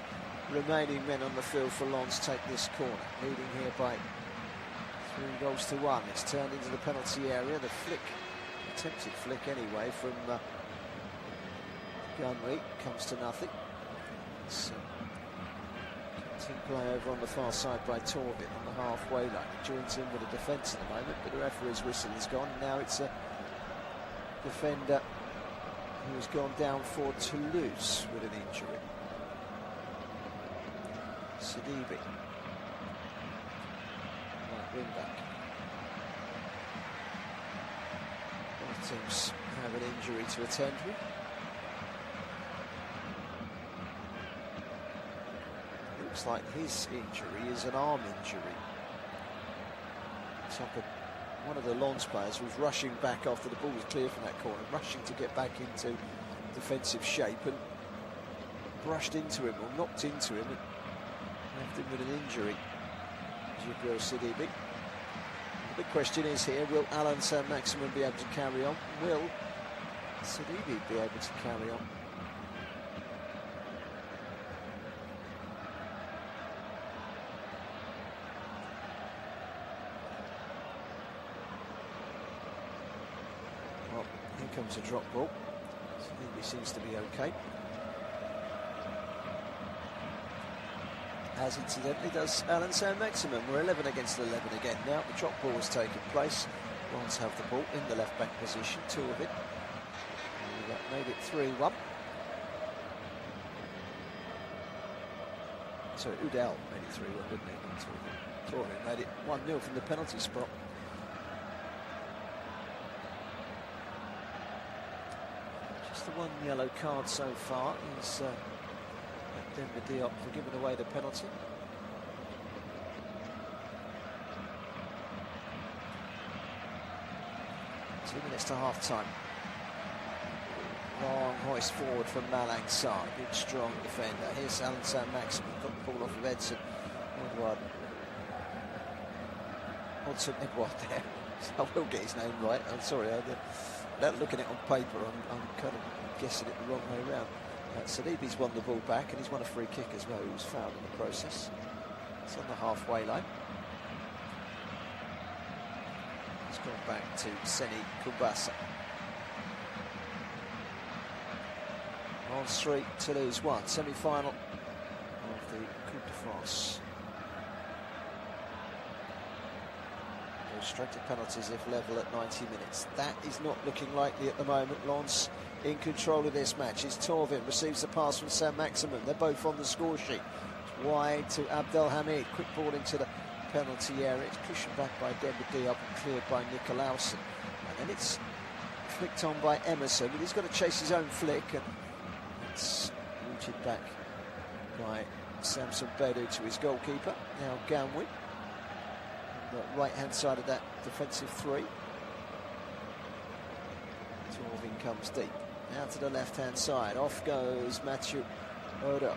remaining men on the field for Lens take this corner, leading here by 3-1. It's turned into the penalty area. The flick, attempted flick anyway, from Gunry comes to nothing. It's team play over on the far side by Torvin on the halfway line. He joins in with a defence at the moment, but the referee's whistle is gone. Now it's a defender who has gone down for Toulouse with an injury. Sidibe, right wing back. Both teams have an injury to attend with. Looks like his injury is an arm injury. Top of one of the Lens players was rushing back after the ball was clear from that corner, rushing to get back into defensive shape, and brushed into him or knocked into him and left him with an injury. Jibril Sidibe. The big question is here, will Alain Saint-Maximin be able to carry on? Will Sidibe be able to carry on? Well, here comes a drop ball. Sidibe seems to be okay. As incidentally does Alain Saint-Maximin. We're 11 against 11 again now. The drop ball has taken place. Lens have the ball in the left back position, 2 of it. And that made it 3-1. So Udal made it 3-1, didn't he? Torvin made it 1-0 from the penalty spot. Just the 1 yellow card so far is Demba Diop for giving away the penalty. 2 minutes to half time. Long hoist forward from Malang Sarr, good strong defender. Here's Alain Saint-Maximin, got the ball off of Edson Edouard. Edouard there. I will get his name right. I'm sorry. Without looking at it on paper, I'm kind of guessing it the wrong way around. Sidibe's won the ball back, and he's won a free kick as well. He was fouled in the process. It's on the halfway line. It's gone back to Seni Kumbasa. Lens 3, Toulouse 1. Semi-final of the Coupe de France. Goes straight to penalties if level at 90 minutes. That is not looking likely at the moment. Lens in control of this match. It's Torvin, receives the pass from Saint-Maximin. They're both on the score sheet. It's wide to Abdelhamid. Quick ball into the penalty area. It's cushioned back by Demba Diop and cleared by Nicolausen. And then it's flicked on by Emerson, but he's got to chase his own flick, and it's rooted back by Samson Bedu to his goalkeeper. Now Ganwi on the right-hand side of that defensive 3. Torvin comes deep. Now to the left-hand side. Off goes Mathieu Odo.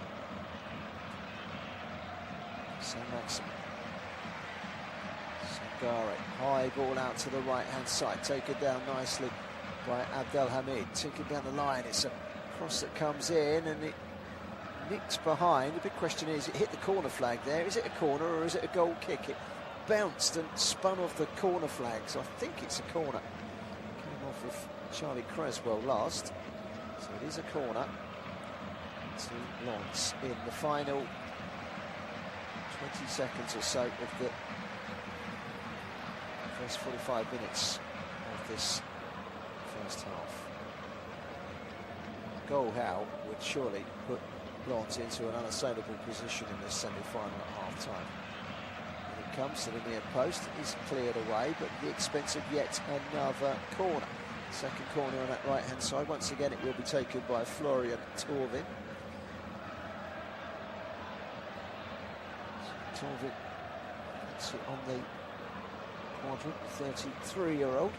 Saint-Maximin. Sangare. High ball out to the right-hand side. Taken down nicely by Abdelhamid. Taken down the line. It's a cross that comes in, and it nicked behind. The big question is, it hit the corner flag there. Is it a corner or is it a goal kick? It bounced and spun off the corner flag, so I think it's a corner. Came off of Charlie Creswell last, so it is a corner to Lens in the final 20 seconds or so of the first 45 minutes of this first half. Goal Howe would surely put Lens into an unassailable position in this semi-final at half-time. And it comes to the near post. It is cleared away, but at the expense of yet another corner. Second corner on that right-hand side. Once again, it will be taken by Florian Torvin. Torvin puts it on the quadrant, 33-year-old.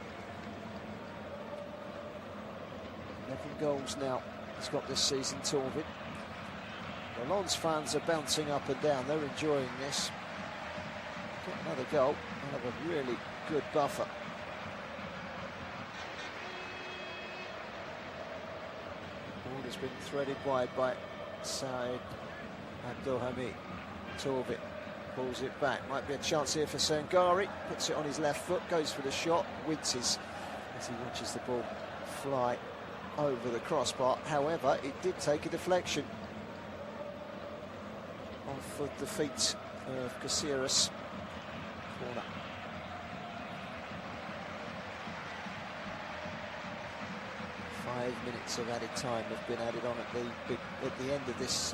11 goals now he's got this season, Torvin. The Lens fans are bouncing up and down, they're enjoying this. Get another goal, and have a really good buffer. The ball has been threaded wide by Said Abdulhamid. Torvin pulls it back, might be a chance here for Sangari, puts it on his left foot, goes for the shot, winces as he watches the ball fly over the crossbar. However, it did take a deflection off of the feet of Caceres. Corner. Five minutes of added time have been added on at the end of this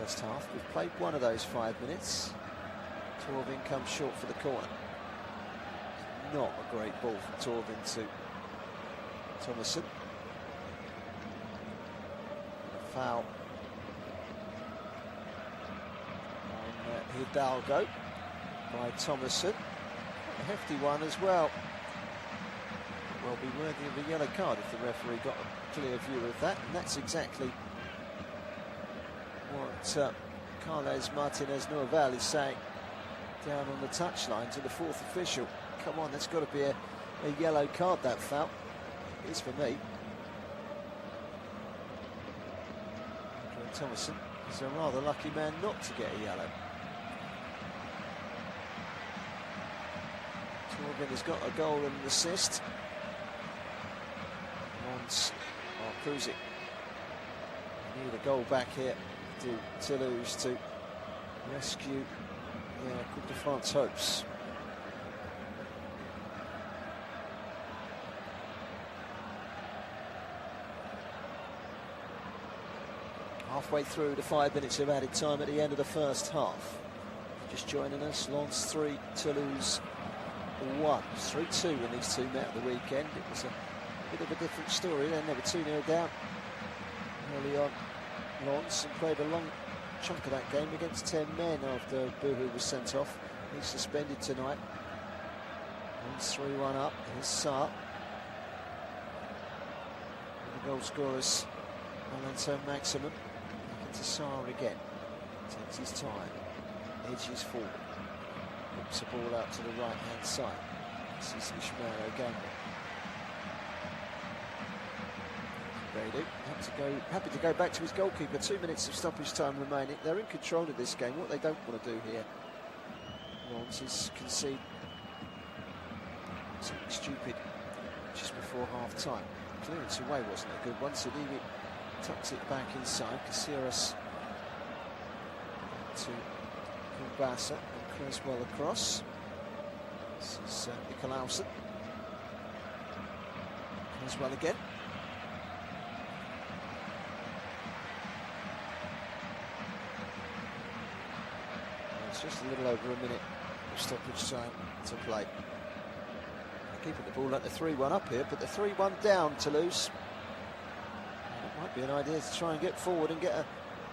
first half. We've played one of those 5 minutes. Torvin comes short for the corner. Not a great ball from Torvin to Thomason. A foul on Hidalgo by Thomason. A hefty one as well. Will be worthy of a yellow card if the referee got a clear view of that, and that's exactly what Carles Martinez-Norval is saying down on the touchline to the fourth official. Come on, that's got to be a yellow card, that foul. It is for me. Thomason is a rather lucky man not to get a yellow. Torvin has got a goal and an assist. Lens are cruising. Need a goal back here to Toulouse to rescue their Coupe de France hopes. Halfway through the 5 minutes of added time at the end of the first half. Just joining us, Lens 3, Toulouse 1. 3-2 when these two met at the weekend. It was a bit of a different story then. They were 2-0 down early on. Lens and played a long chunk of that game against 10 men after Buhu was sent off. He's suspended tonight. Lens 3-1 up. Here's Sarr. And the goal scorers, Valentin Maximum. To Sarr again, takes his time, edges forward, whips the ball out to the right hand side. This is Ismail Gamba. Happy to go back to his goalkeeper. 2 minutes of stoppage time remaining. They're in control of this game. What they don't want to do here, Lens, is concede something stupid just before half time. Clearance away wasn't a good one. Sadimi tucks it back inside. Caceres to Kumbasa and Creswell across. This is Nicolausen. Creswell again. It's just a little over a minute of stoppage time to play. Keeping the ball at the 3-1 up here, but the 3-1 down Toulouse. Might be an idea to try and get forward and get a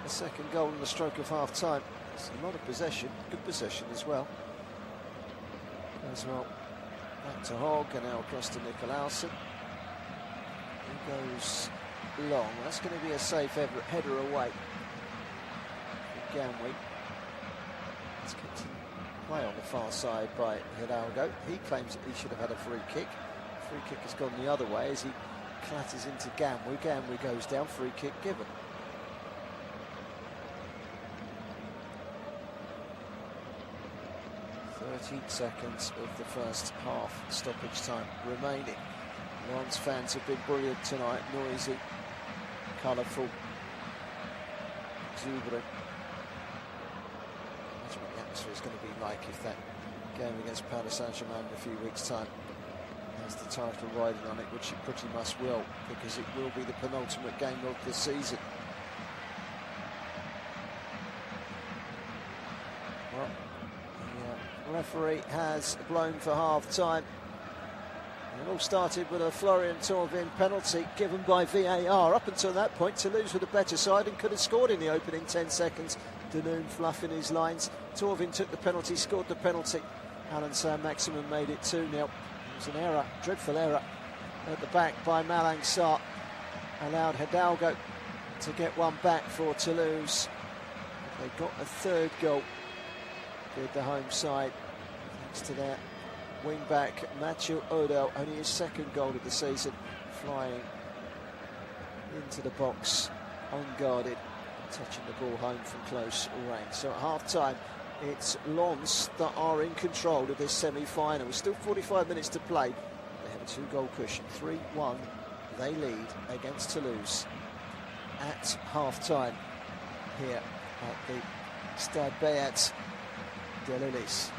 second goal in the stroke of half time. It's a lot of possession, good possession as well. Back to Hogg and now across to Nicolausen. He goes long. That's going to be a safe header away for Ganwy. It's kept in play on the far side by Hidalgo. He claims that he should have had a free kick. Free kick has gone the other way as he clatters into Ganwy. Ganwy goes down, free kick given. Seconds of the first half stoppage time remaining. Lens fans have been brilliant tonight, noisy, colourful, exuberant. Imagine what the atmosphere is going to be like if that game against Paris Saint-Germain in a few weeks' time has the title riding on it, which it pretty much will, because it will be the penultimate game of the season. Well, the referee has blown for half-time. It all started with a Florian Torvin penalty given by VAR. Up until that point, Toulouse were the better side and could have scored in the opening 10 seconds. afternoon, fluffing his lines. Torvin took the penalty, scored the penalty. Alan Saint-Maximin made it 2-0. It was an error, dreadful error at the back by Malang Sarr. Allowed Hidalgo to get one back for Toulouse. They got a third goal with the home side, thanks to their wing-back Mathieu Odell, only his second goal of the season, flying into the box, unguarded, touching the ball home from close range. So at half-time, it's Lens that are in control of this semi-final. Still 45 minutes to play. They have a 2-goal cushion, 3-1. They lead against Toulouse at half-time here at the Stade Beat de l'Ulysse.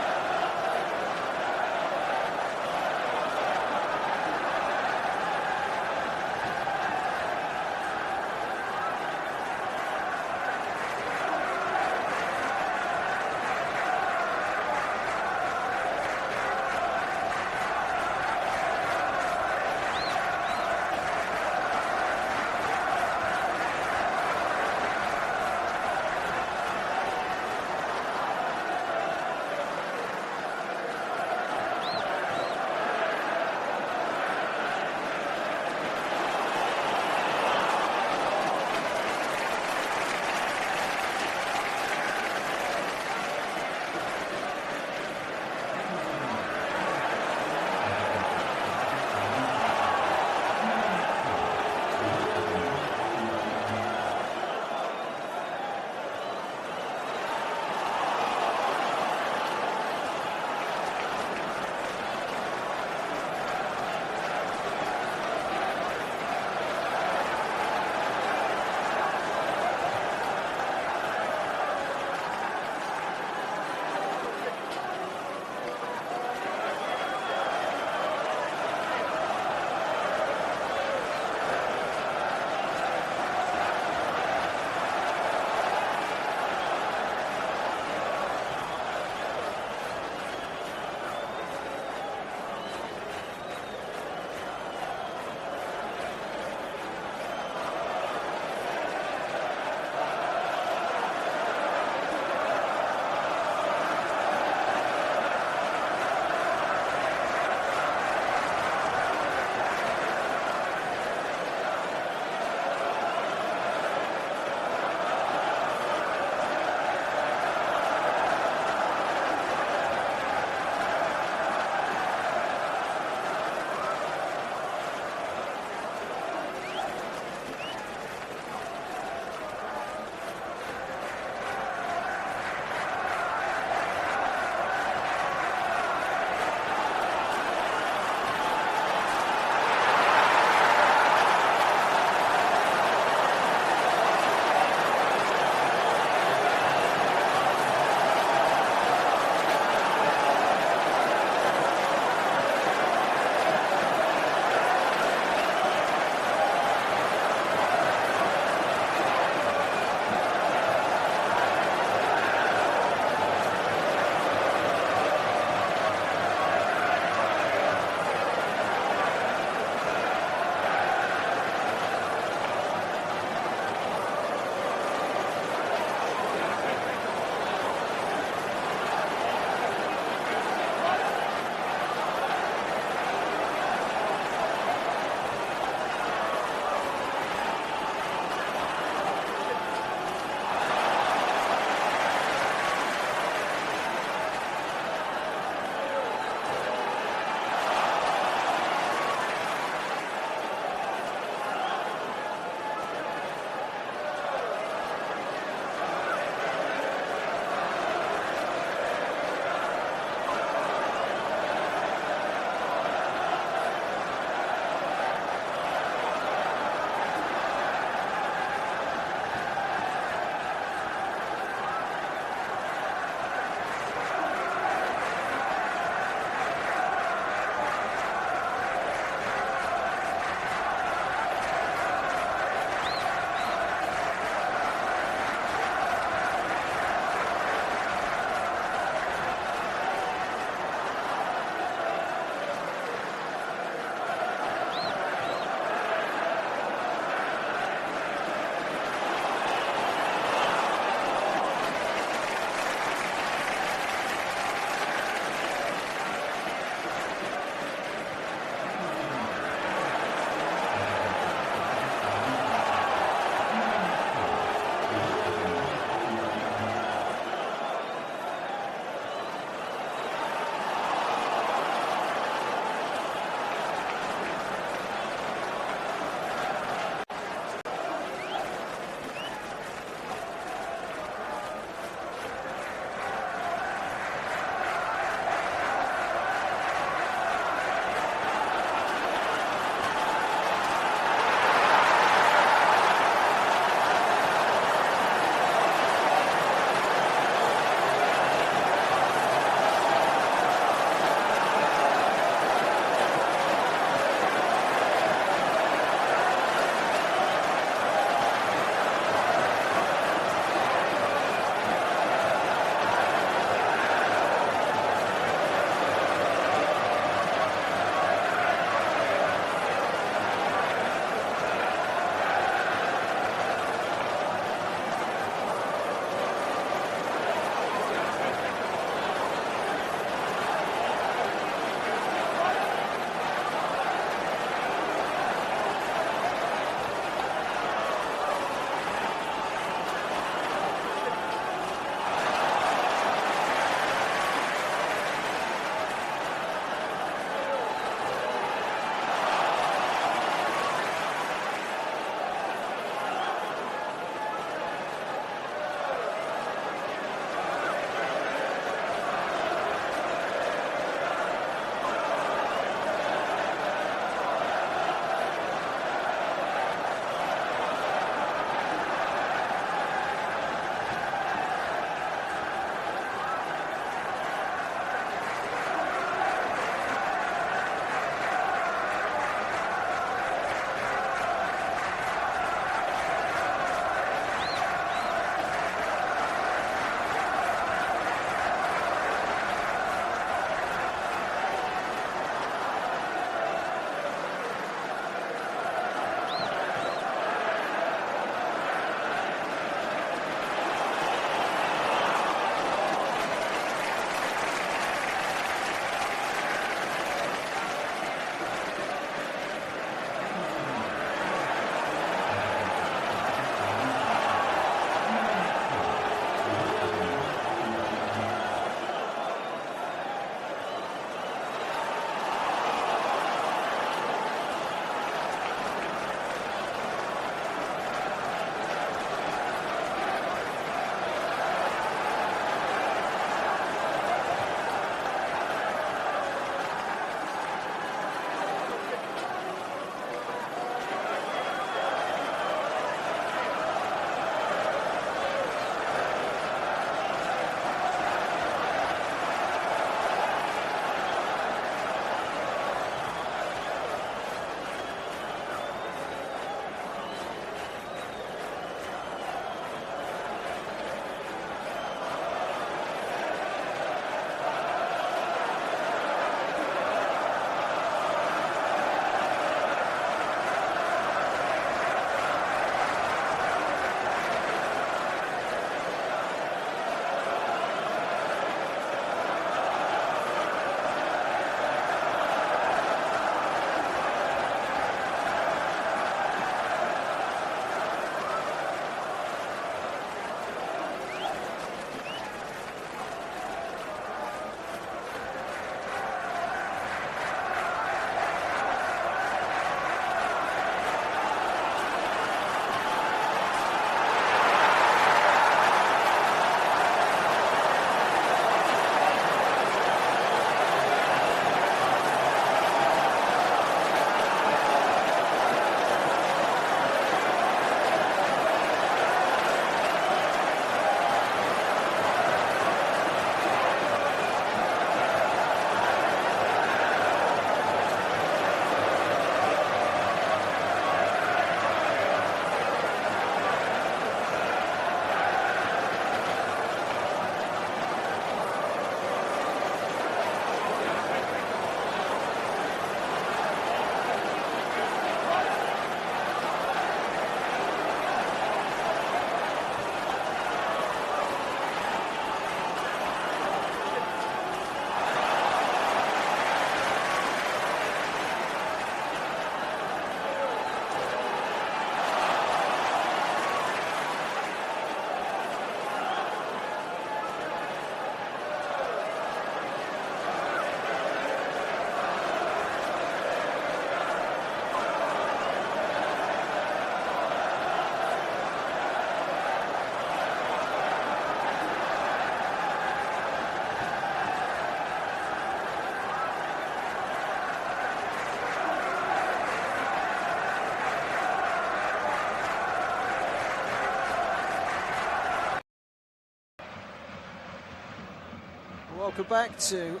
Welcome back to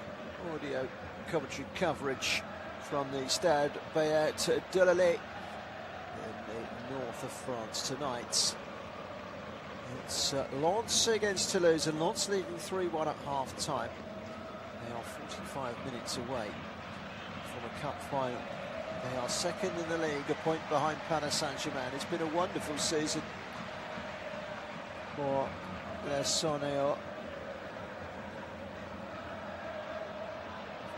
audio commentary coverage from the Stade Bayet de Lille in the north of France tonight. It's Lens against Toulouse, and Lens leading 3-1 at half-time. They are 45 minutes away from a cup final. They are second in the league, a point behind Paris Saint-Germain. It's been a wonderful season for Les Sonéos.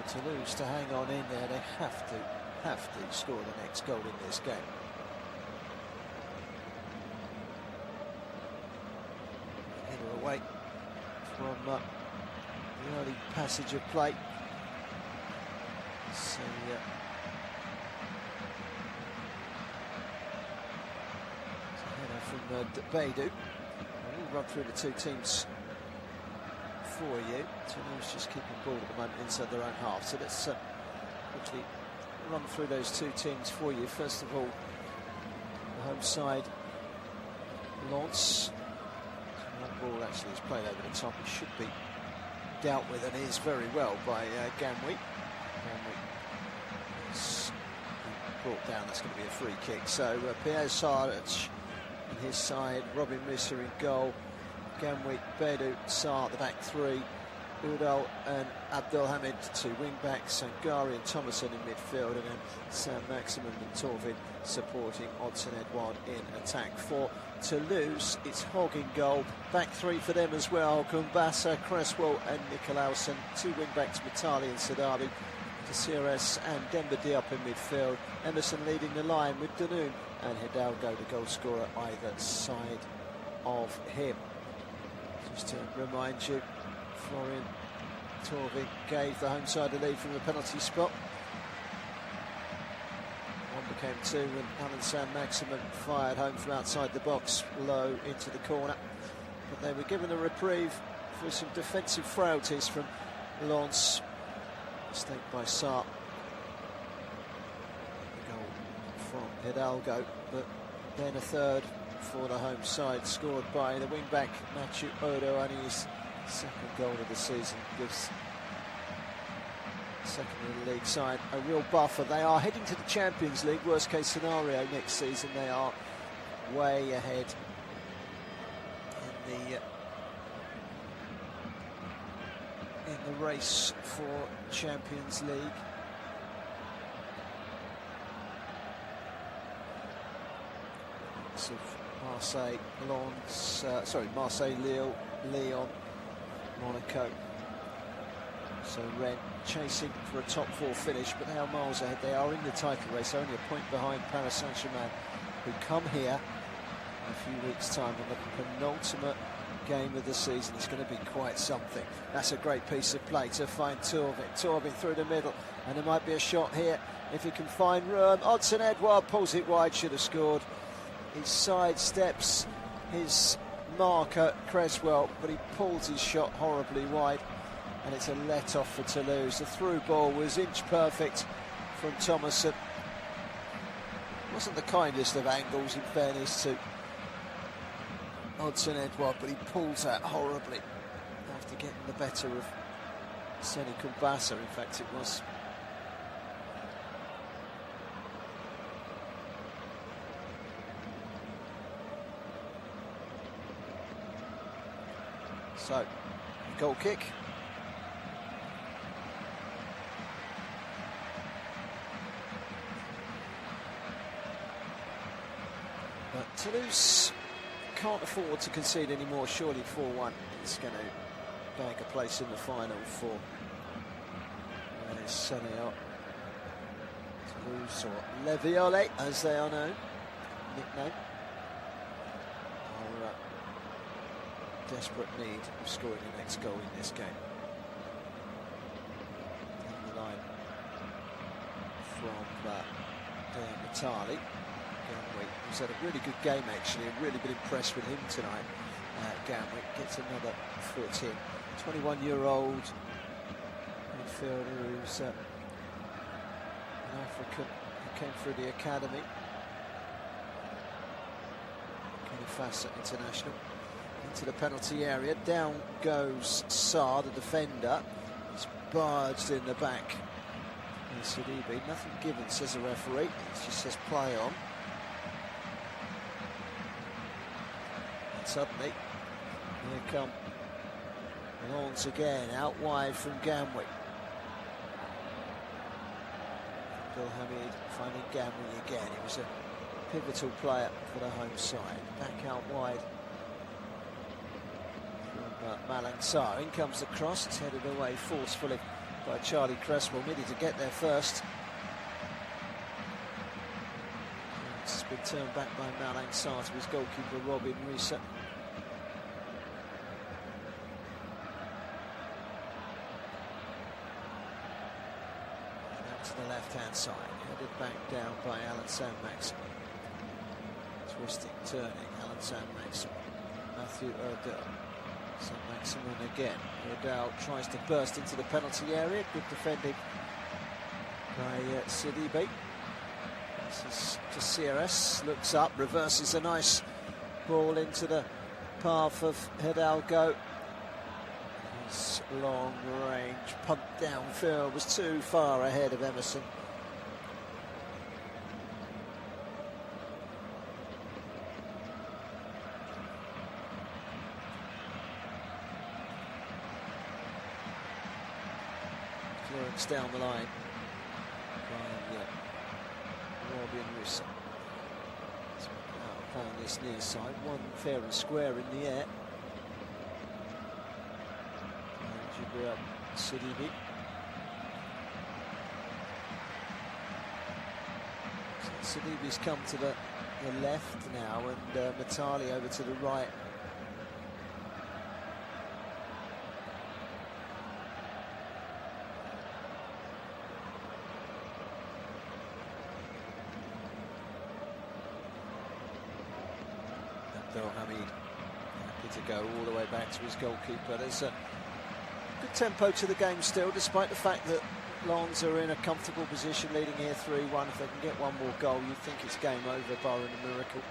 For Toulouse to hang on in there, they have to score the next goal in this game. Header away from the early passage of play. So, from Beidou. We'll run through the two teams for you. Toulouse just keeping ball at the moment inside their own half. So let's actually run through those two teams for you. First of all, the home side, Lens. That ball actually is played over the top. It should be dealt with, and is very well by Gamwi. Gamwi is brought down. That's going to be a free kick. So Pierre Sarich on his side, Robin Risser in goal, Gamwi, Beidou, Sarr, the back three, Udal and Abdelhamid, two wing-backs, Sangari and Thomason in midfield, and then Sam Maximum and Torvin supporting Odson Edouard in attack. For Toulouse, it's Hogg in goal, back three for them as well, Kumbasa, Cresswell and Nicolausen, two wing-backs, Matali and Sadabi, Desires and Demba Diop in midfield, Emerson leading the line with Danoon and Hidalgo, the goal scorer, either side of him. Just to remind you, Florian Torvik gave the home side a lead from the penalty spot. One became two when Alan Sam Maximum fired home from outside the box, low into the corner. But they were given a reprieve for some defensive frailties from Lens. Mistake by Sarr. Goal from Hidalgo, but then a third for the home side, scored by the wing-back Mathieu Odo, and his second goal of the season. Gives second in the league side a real buffer. They are heading to the Champions League, worst case scenario next season. They are way ahead in the race for Champions League. So Marseille, Marseille, Lille, Lyon, Monaco. So Rennes chasing for a top four finish, but they are miles ahead. They are in the title race, only a point behind Paris Saint-Germain, who come here in a few weeks' time on the penultimate game of the season. It's going to be quite something. That's a great piece of play to find Torvin through the middle, and there might be a shot here if he can find room. Odson Edouard pulls it wide, should have scored. He sidesteps his marker, Cresswell, but he pulls his shot horribly wide, and it's a let-off for Toulouse. The through ball was inch perfect from Thomason. Wasn't the kindest of angles, in fairness to Odson Edouard, but he pulls that horribly after getting the better of Seni Kumbasa. In fact, it was. So, goal kick. But Toulouse can't afford to concede any more. Surely 4-1 is going to bag a place in the final for Sonéos. Toulouse, or Les Violets as they are known, nickname, are desperate need of scoring the next goal in this game. Down the line from Matali. He's had a really good game, actually. I've really been impressed with him tonight. Gamwick gets another foot in. 21-year-old midfielder who's an African who came through the academy. Kenny international. Into the penalty area. Down goes Sarr, the defender. He's barged in the back. Sidibe, nothing given, says the referee. It just says play on. And suddenly, here come Lens again, out wide from Gamwick. Abdelhamid finding Gamwick again. He was a pivotal player for the home side. Back out wide from Malang Sarr. In comes the cross, it's headed away forcefully by Charlie Cresswell, needed to get there first. It's been turned back by Malang Sarr to his goalkeeper Robin Risa. Back to the left-hand side, headed back down by Alan Saint-Maximin. Twisting, turning, Alan Saint-Maximin. Matthew Erdel. Saint-Maximin again. Erdel tries to burst into the penalty area. Good defending by Sidibe. This is to CRS. Looks up, reverses a nice ball into the path of Hidalgo. His long range punt downfield was too far ahead of Emerson. Clearance down the line by Robin Risa. Out upon this near side, one fair and square in the air. Jibril Sidibe. So Sidibe's come to the left now, and Matali over to the right. Abdelhamid happy to go all the way back to his goalkeeper. There's a good tempo to the game still, despite the fact that Lens are in a comfortable position, leading here 3-1. If they can get one more goal, you'd think it's game over, barring a miracle.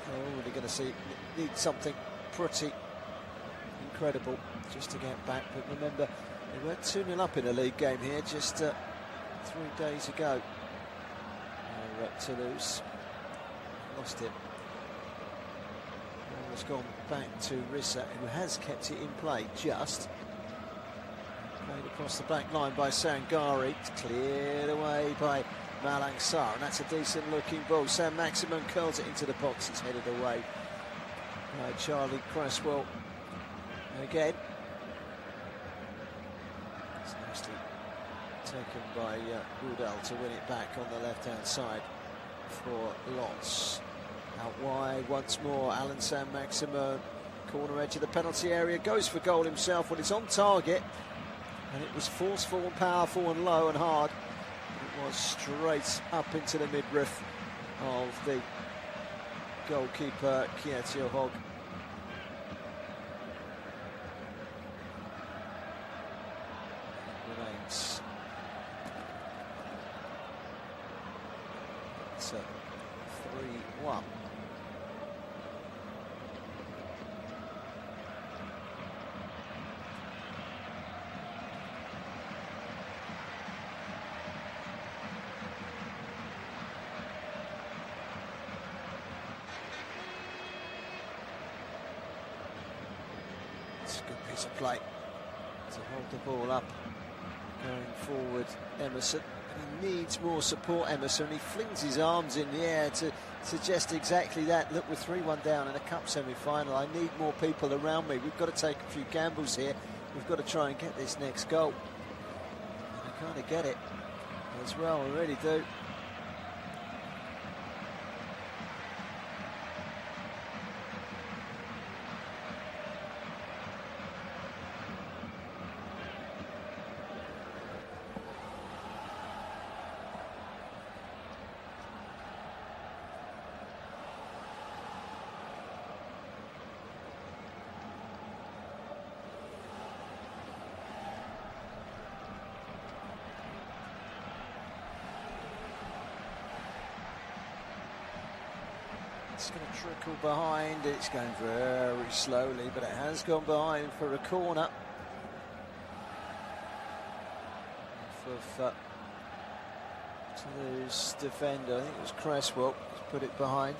They're already going to need something pretty incredible just to get back. But remember, they were 2-0 up in a league game here just 3 days ago. They're at Toulouse. Lost it. Has gone back to Risa, who has kept it in play just. Played across the back line by Sangari. It's cleared away by Malang Sarr, and that's a decent looking ball. Saint-Maximin curls it into the box. It's headed away by Charlie Cresswell. Again. It's nicely taken by Udal to win it back on the left-hand side for Lens. Out wide once more, Alan Saint-Maximin, corner edge of the penalty area, goes for goal himself when it's on target, and it was forceful and powerful and low and hard. It was straight up into the midriff of the goalkeeper Kietio Hogg. Remains. It's 3-1. It's a good piece of play to hold the ball up going forward, Emerson. And he needs more support, Emerson. He flings his arms in the air to suggest exactly that. Look, we're 3-1 down in a cup semi-final. I need more people around me. We've got to take a few gambles here. We've got to try and get this next goal. And I kind of get it as well, I really do. It's going to trickle behind. It's going very slowly, but it has gone behind for a corner. Toulouse defender, I think it was Cresswell, put it behind.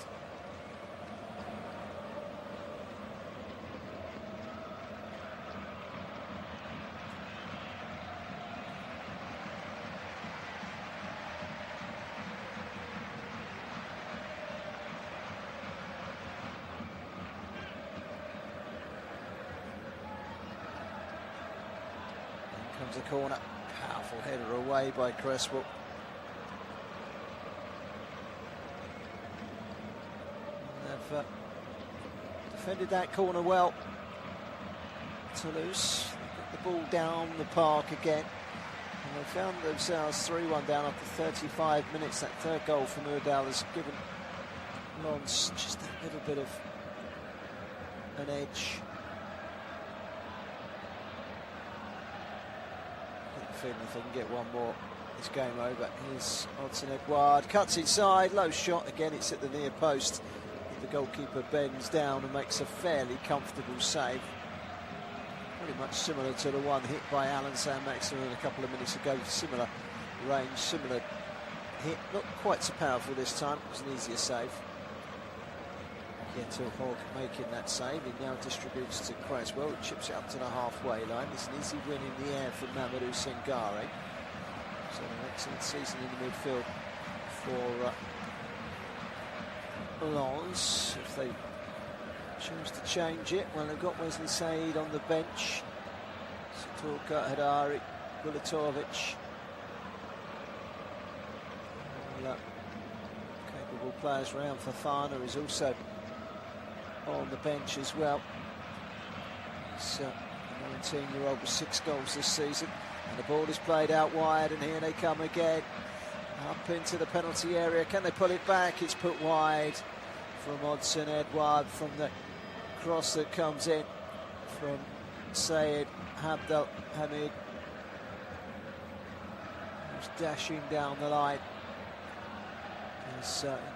Comes the corner, powerful header away by Cresswell. They've defended that corner well. Toulouse got the ball down the park again, and they found themselves 3-1 down after 35 minutes. That third goal from Udal has given Lens just that little bit of an edge. Feeling if they can get one more, it's game over. Here's Edouard, cuts inside, low shot again, it's at the near post. The goalkeeper bends down and makes a fairly comfortable save. Pretty much similar to the one hit by Alan Saint-Maximin a couple of minutes ago. Similar range, similar hit, not quite so powerful this time. It was an easier save. Yeto Hogg making that save. He now distributes to Cresswell, who chips it up to the halfway line. It's an easy win in the air for Mamadou Sengare. So an excellent season in the midfield for Lens. If they choose to change it, well, they've got Wesley Said on the bench. Saturka, Hadari, Bulatovic. Capable players around. Fofana is also on the bench as well. He's a 19-year-old with 6 goals this season, and the ball is played out wide, and here they come again, up into the penalty area. Can they pull it back? It's put wide from Edouard, from the cross that comes in from Sayed Abdel Hamid, who's dashing down the line.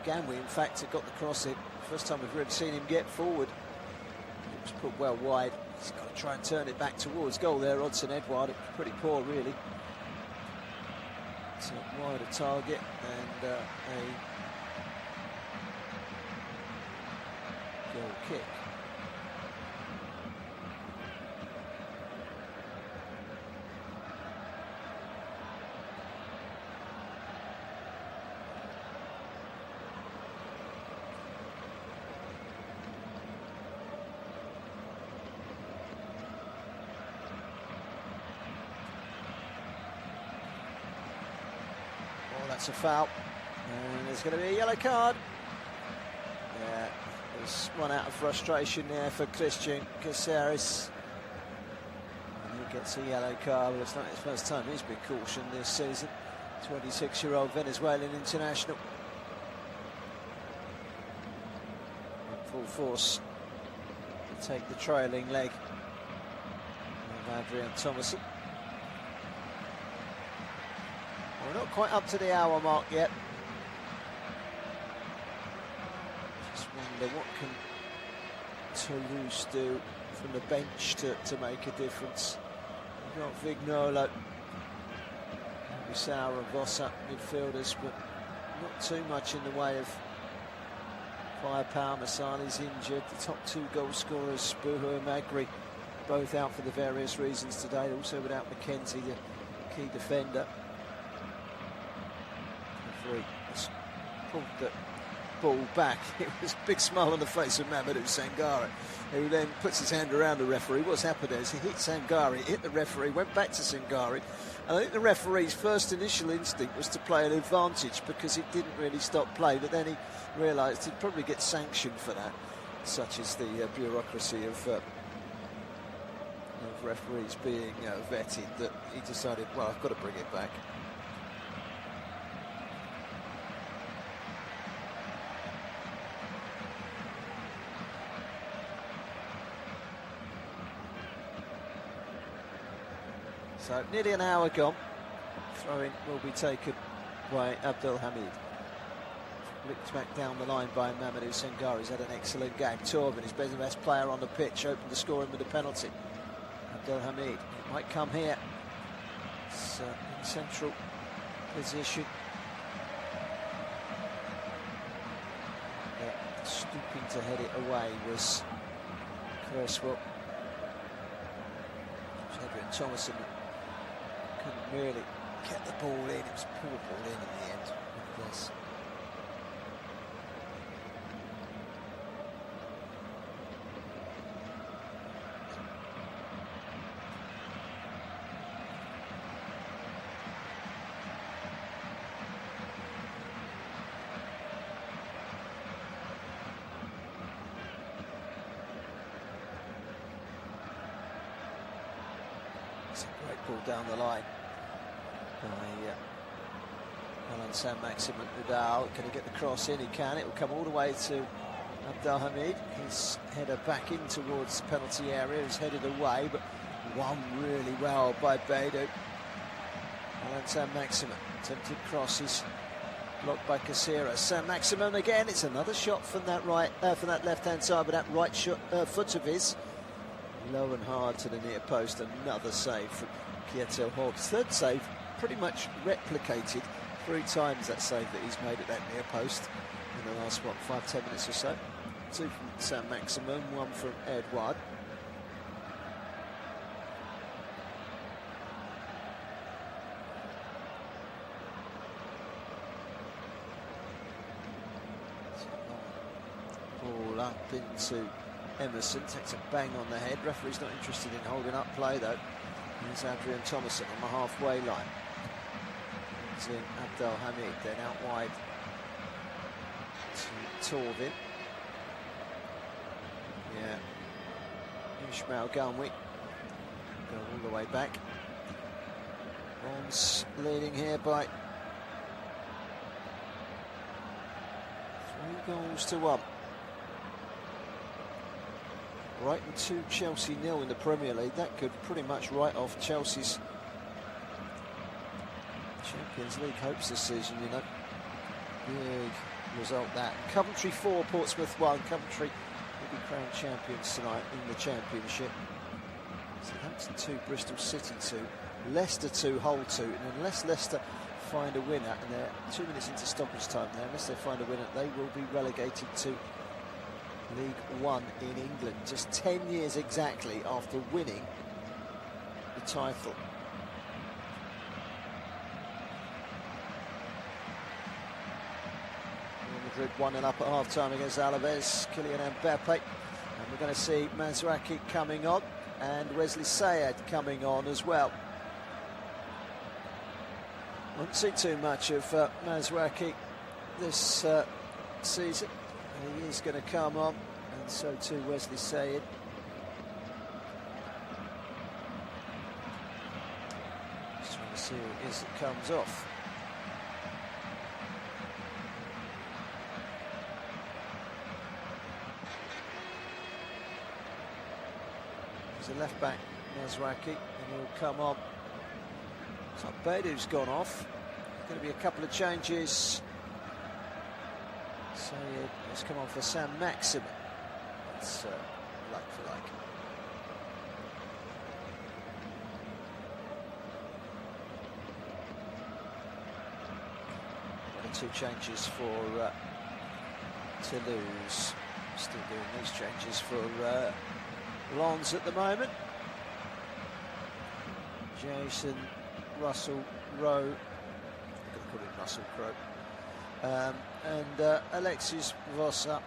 Ganwi, in fact, had got the cross in. First time we've really seen him get forward. It was put well wide. He's got to try and turn it back towards goal there. Edouard, it was pretty poor, really. It's a wider target and a goal kick. That's a foul, and there's going to be a yellow card. Yeah, there's one out of frustration there for Christian Caceres. And he gets a yellow card, but it's not his first time he's been cautioned this season. 26-year-old Venezuelan international. In full force to take the trailing leg of Adrian Thomason. We're not quite up to the hour mark yet. Just wonder what can Toulouse do from the bench to make a difference. You've got Vignolo, Bissau and Vossa midfielders, but not too much in the way of firepower. Masali's injured. The top 2 goal scorers, Buhu and Magri, both out for the various reasons today. Also without McKenzie, the key defender. Pulled the ball back. It was a big smile on the face of Mamadou Sangare, who then puts his hand around the referee. What's happened is he hit Sangare, hit the referee, went back to Sangare, and I think the referee's first initial instinct was to play an advantage because it didn't really stop play, but then he realised he'd probably get sanctioned for that. Such is the bureaucracy of referees being vetted, that he decided, well, I've got to bring it back. So nearly an hour gone. Throw-in will be taken by Abdel Hamid. Flicked back down the line by Mamadou Sangare. He's had an excellent game. Torben is the best player on the pitch, opened the scoring with a penalty. Abdel Hamid, it might come here. It's in central position. Yeah, stooping to head it away was Creswell. Adrian Thomason couldn't really get the ball in. It was a poor ball in the end of this. It's a great ball down the line by Alan Saint-Maximin. Udal, can he get the cross in? He can. It will come all the way to Abdelhamid. His header back in towards the penalty area. He's headed away, but won really well by Beidou. Alan Saint-Maximin. Attempted crosses. Blocked by Casera. Saint-Maximin again. It's another shot from that left-hand side, but that right foot of his. Low and hard to the near post. Another save from Kieto Hawks. Third save pretty much replicated 3 times that save that he's made at that near post in the last, 5-10 minutes or so. 2 from Saint-Maximin, 1 from Edouard. Ball up into Emerson, takes a bang on the head. Referee's not interested in holding up play though. Here's Adrian Thomason on the halfway line. Brings in Abdelhamid, then out wide to Torvin. Yeah, Ismail Galmi go all the way back. Bronze leading here by 3-1. Brighton 2, Chelsea 0 in the Premier League. That could pretty much write off Chelsea's Champions League hopes this season, you know. Big result that. Coventry 4, Portsmouth 1. Coventry will be crowned champions tonight in the Championship. Southampton 2, Bristol City 2. Leicester 2, Hull 2. And unless Leicester find a winner, and they're 2 minutes into stoppage time there, unless they find a winner, they will be relegated to League One in England, just 10 years exactly after winning the title. Real Madrid 1-0 up at half-time against Alaves. Kylian Mbappe, and we're going to see Mazraoui coming on and Wesley Sayed coming on as well. I haven't seen too much of Mazraoui this season. He is going to come on, and so too Wesley Sayed. Just trying to see who it is that comes off. There's a left back, Mazraoui, and he'll come on. So Beidou's gone off. Going to be a couple of changes. So it's come on for Saint-Maximin. It's like for like. And 2 changes for Toulouse. Still doing these changes for Lens at the moment. Jason Russell-Rowe. I'm going to call him Russell Crowe. And Alexis Vossa.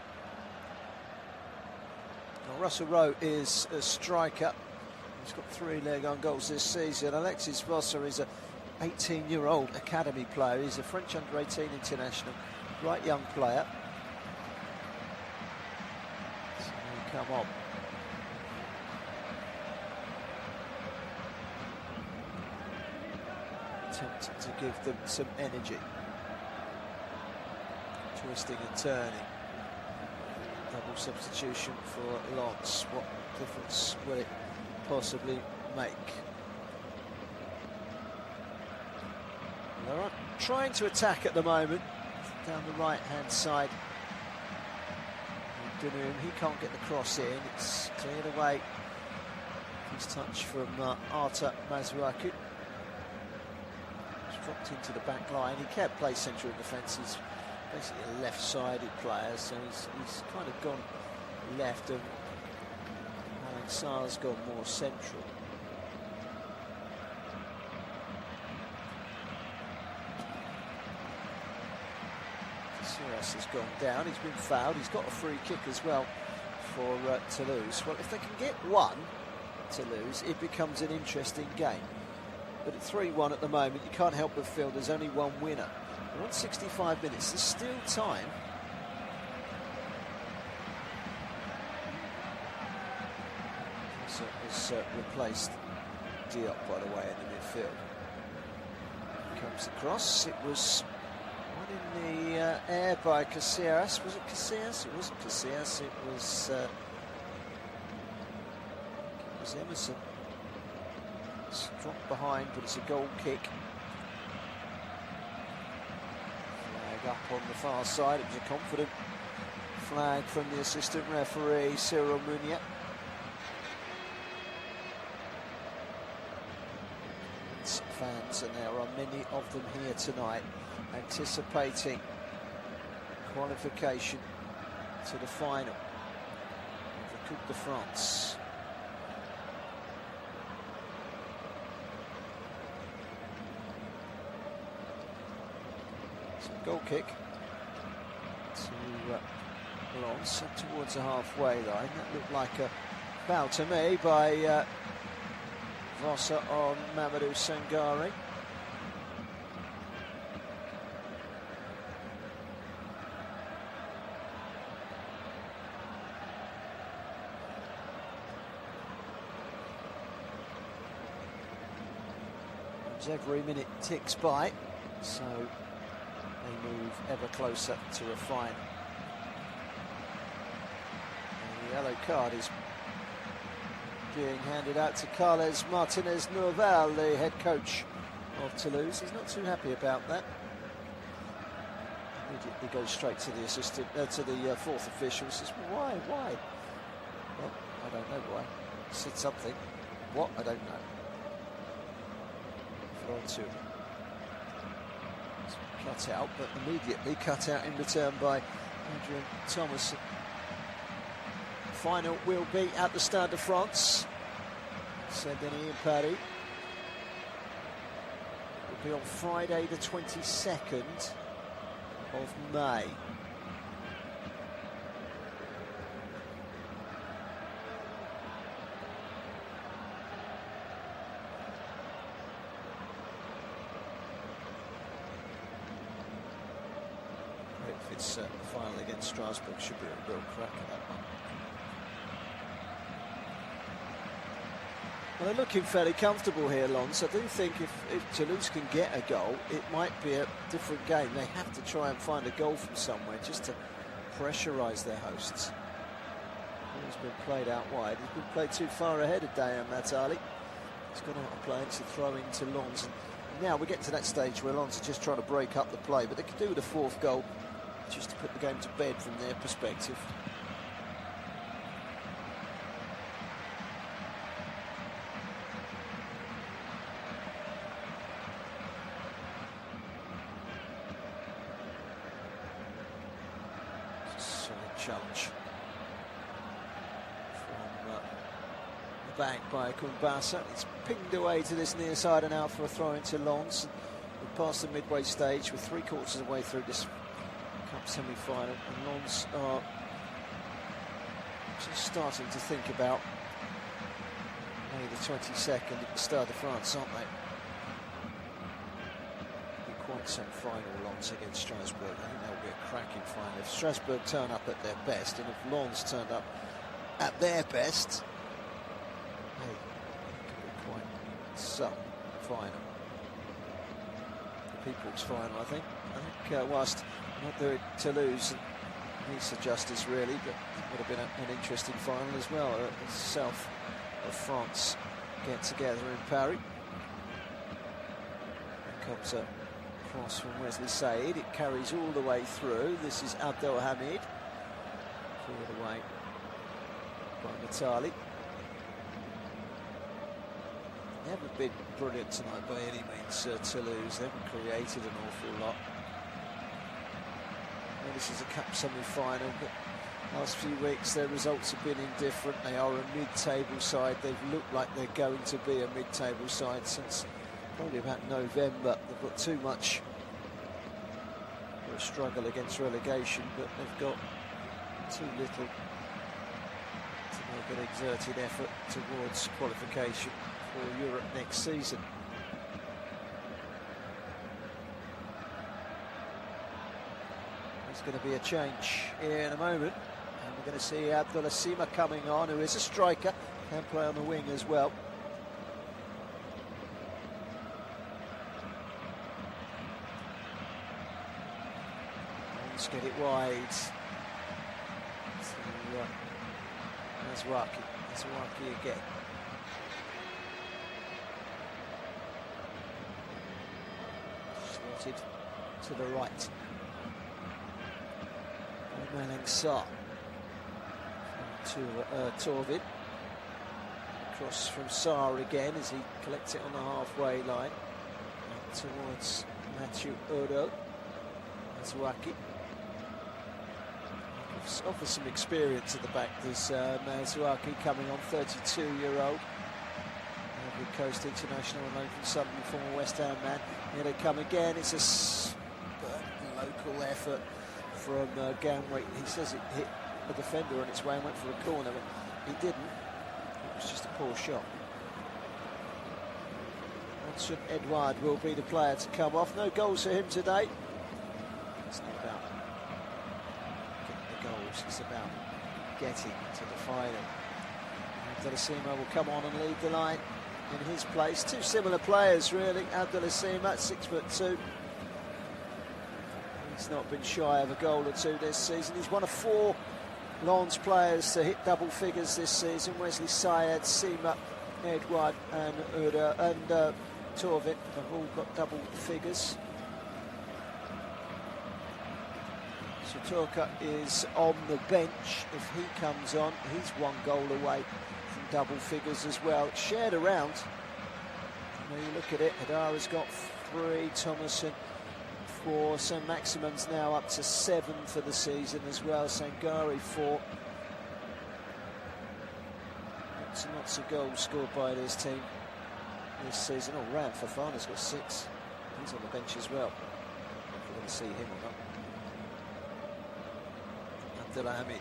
Now, Russell Rowe is a striker. He's got 3 leg-on goals this season. Alexis Vossa is a 18-year-old academy player. He's a French under-18 international, right young player. So he'll come on. Attempting to give them some energy. Twisting and turning. Double substitution for Lens. What difference will it possibly make? They're trying to attack at the moment down the right-hand side. Dunoon, he can't get the cross in. It's cleared away. His touch from Arta Mazraoui. dropped into the back line. He can't play central defence. He's basically a left-sided player, so he's kind of gone left, and Alex Sarr's gone more central. Casillas has gone down. He's been fouled. He's got a free kick as well for Toulouse. Well, if they can get one, Toulouse, it becomes an interesting game. But at 3-1 at the moment, you can't help but feel there's only one winner. We're on 65 minutes. There's still time. So has replaced Diop, by the way, in the midfield. Comes across. It was one in the air by Casillas. Was it Casillas? It wasn't Casillas. It was Emerson. It's dropped behind, but it's a goal kick. Flag up on the far side. It was a confident flag from the assistant referee, Cyril Munier. Fans, and there are many of them here tonight, anticipating qualification to the final of the Coupe de France. So goal kick to Lens, towards the halfway line. That looked like a foul to me by Vossa on Mamadou Sangare. As every minute ticks by, so they move ever closer to a final. And the yellow card is being handed out to Carles Martinez-Novel, the head coach of Toulouse. He's not too happy about that. Immediately goes straight to the assistant, to the fourth official. Says, "Why? Why?" Well, I don't know why. He said something. What? I don't know. Florentu. Cut out, but immediately cut out in return by Adrian Thomas. Final will be at the Stade de France, Saint-Denis in Paris. It will be on Friday the 22nd of May. If it's the final against Strasbourg, should be a real crack at that one. Well, they're looking fairly comfortable here, Lens. I do think if Toulouse can get a goal, it might be a different game. They have to try and find a goal from somewhere just to pressurise their hosts. He's been played out wide. He's been played too far ahead of Dayan Matali. He's gone out of play. It's a throw in to Lens. And now we get to that stage where Lens are just trying to break up the play, but they could do with a fourth goal just to put the game to bed from their perspective. Challenge from the back by Kumbasa. It's pinged away to this near side and out for a throw into Lens. We're past the midway stage. We're 3/4 of the way through this Cup semi-final, and Lens are just starting to think about May the 22nd at the Stade de France, aren't they? Quite some final, Lens against Strasbourg. I think that'll be a cracking final. If Strasbourg turn up at their best, and if Lens turned up at their best, hey, it could be quite some final. The people's final, I think. Whilst not doing Toulouse needs to justice really, but it would have been an interesting final as well. The south of France get together in Paris. Here comes a cross from Wesley Said. It carries all the way through. This is Abdel Hamid. Cleared away by Matali. They haven't been brilliant tonight by any means, Toulouse. They haven't created an awful lot. Well, this is a cup semi-final, but last few weeks their results have been indifferent. They are a mid-table side. They've looked like they're going to be a mid-table side since probably about November. They've got too much of a struggle against relegation, but they've got too little to make an exerted effort towards qualification for Europe next season. There's going to be a change here in a moment, and we're going to see Abdullah Sima coming on, who is a striker, can play on the wing as well. Let's get it wide. Mazwaki again. Slotted to the right. Malang Sarr to Torvid. Cross from Sarr again as he collects it on the halfway line. And towards Matthew Odo. Mazwaki. Offers some experience at the back. There's Mazwaki coming on, 32-year-old. Ivory Coast international, known from Sunderland, former West Ham man. Here they come again. It's a local effort from Ganway. He says it hit a defender on its way and went for a corner, but he didn't. It was just a poor shot. Watson Edouard will be the player to come off. No goals for him today. It's not about getting the goals, it's about getting to the final. Abdullah Sima will come on and lead the line in his place. Two similar players really. Abdullah Sima, 6'2". He's not been shy of a goal or two this season. He's one of 4 Lens players to hit double figures this season. Wesley Syed, Sima, Edouard and Uda and Torvit have all got double figures. Sutoka is on the bench. If he comes on, he's 1 goal away from double figures as well. It's shared around. When you look at it, Hadara's got 3, Thomason 4, so Maximum's now up to 7 for the season as well. Sangari 4. Lots of goals scored by this team this season. Oh, Ram Fafana's got 6. He's on the bench as well. If we're going to see him or not. Abdullah Hamid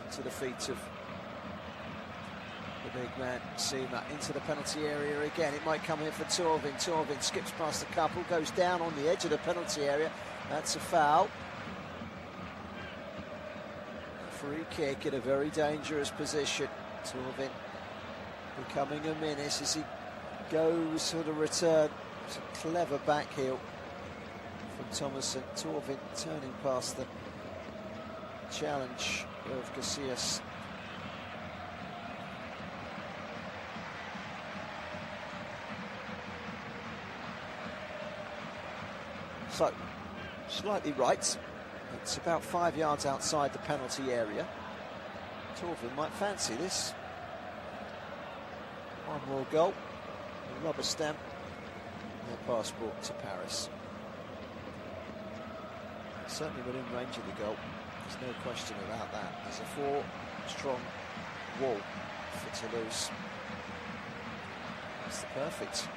into the feet of the big man, Sima, into the penalty area again. It might come here for Torvin. Torvin skips past the couple, goes down on the edge of the penalty area. That's a foul. Free kick in a very dangerous position. Torvin becoming a menace as he goes for the return. It's a clever back heel from Thomason. Torvin turning past the challenge of Casillas. So, slightly right. It's about 5 yards outside the penalty area. Torvin might fancy this. One more goal. A rubber stamp. And a passport to Paris. Certainly within range of the goal. There's no question about that. There's a 4-strong wall for Toulouse. It's the perfect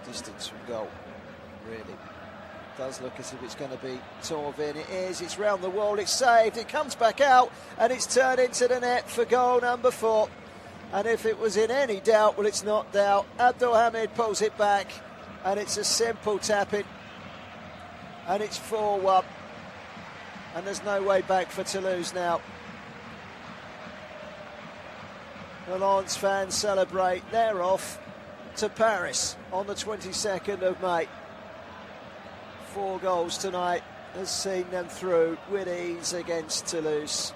distance from goal, really. Does look as if it's going to be Torvin. It is. It's round the wall. It's saved. It comes back out and it's turned into the net for goal number 4. And if it was in any doubt, well, it's not doubt. Abdul Hamid pulls it back and it's a simple tap-in. And it's 4-1. And there's no way back for Toulouse now. The Lens fans celebrate. They're off to Paris on the 22nd of May. 4 goals tonight has seen them through with ease against Toulouse.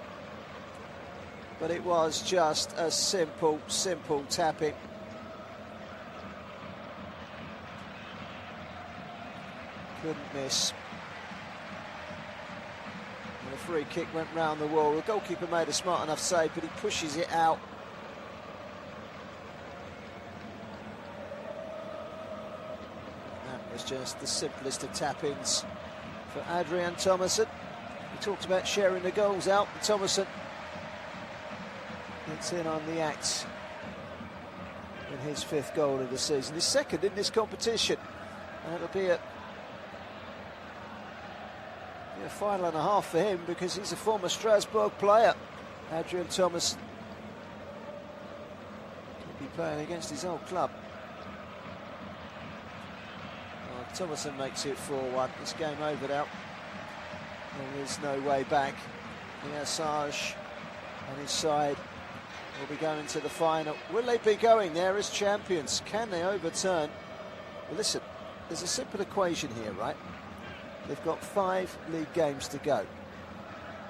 But it was just a simple tap-in. Couldn't miss. And the free kick went round the wall. The goalkeeper made a smart enough save, but he pushes it out. was just the simplest of tap-ins for Adrian Thomason. We talked about sharing the goals out. Thomason gets in on the act with his 5th goal of the season, his 2nd in this competition, and it'll be a final and a half for him because he's a former Strasbourg player. Adrian Thomason will be playing against his old club. Thomason makes it 4-1. It's game over now. There is no way back. Assage and his side will be going to the final. Will they be going there as champions? Can they overturn? Well, listen, there's a simple equation here, right? They've got 5 league games to go.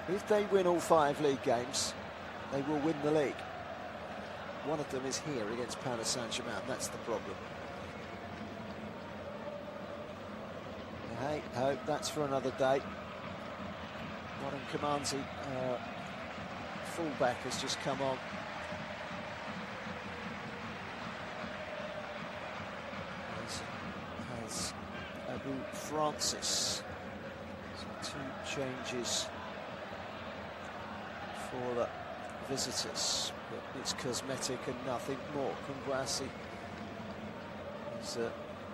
If they win all 5 league games, they will win the league. One of them is here against Paris Saint-Germain. That's the problem. Hey, ho, that's for another day. Warren Kamanzi, fullback, has just come on. Has Abu Francis. So 2 changes for the visitors, but it's cosmetic and nothing more. Kumbuasi, his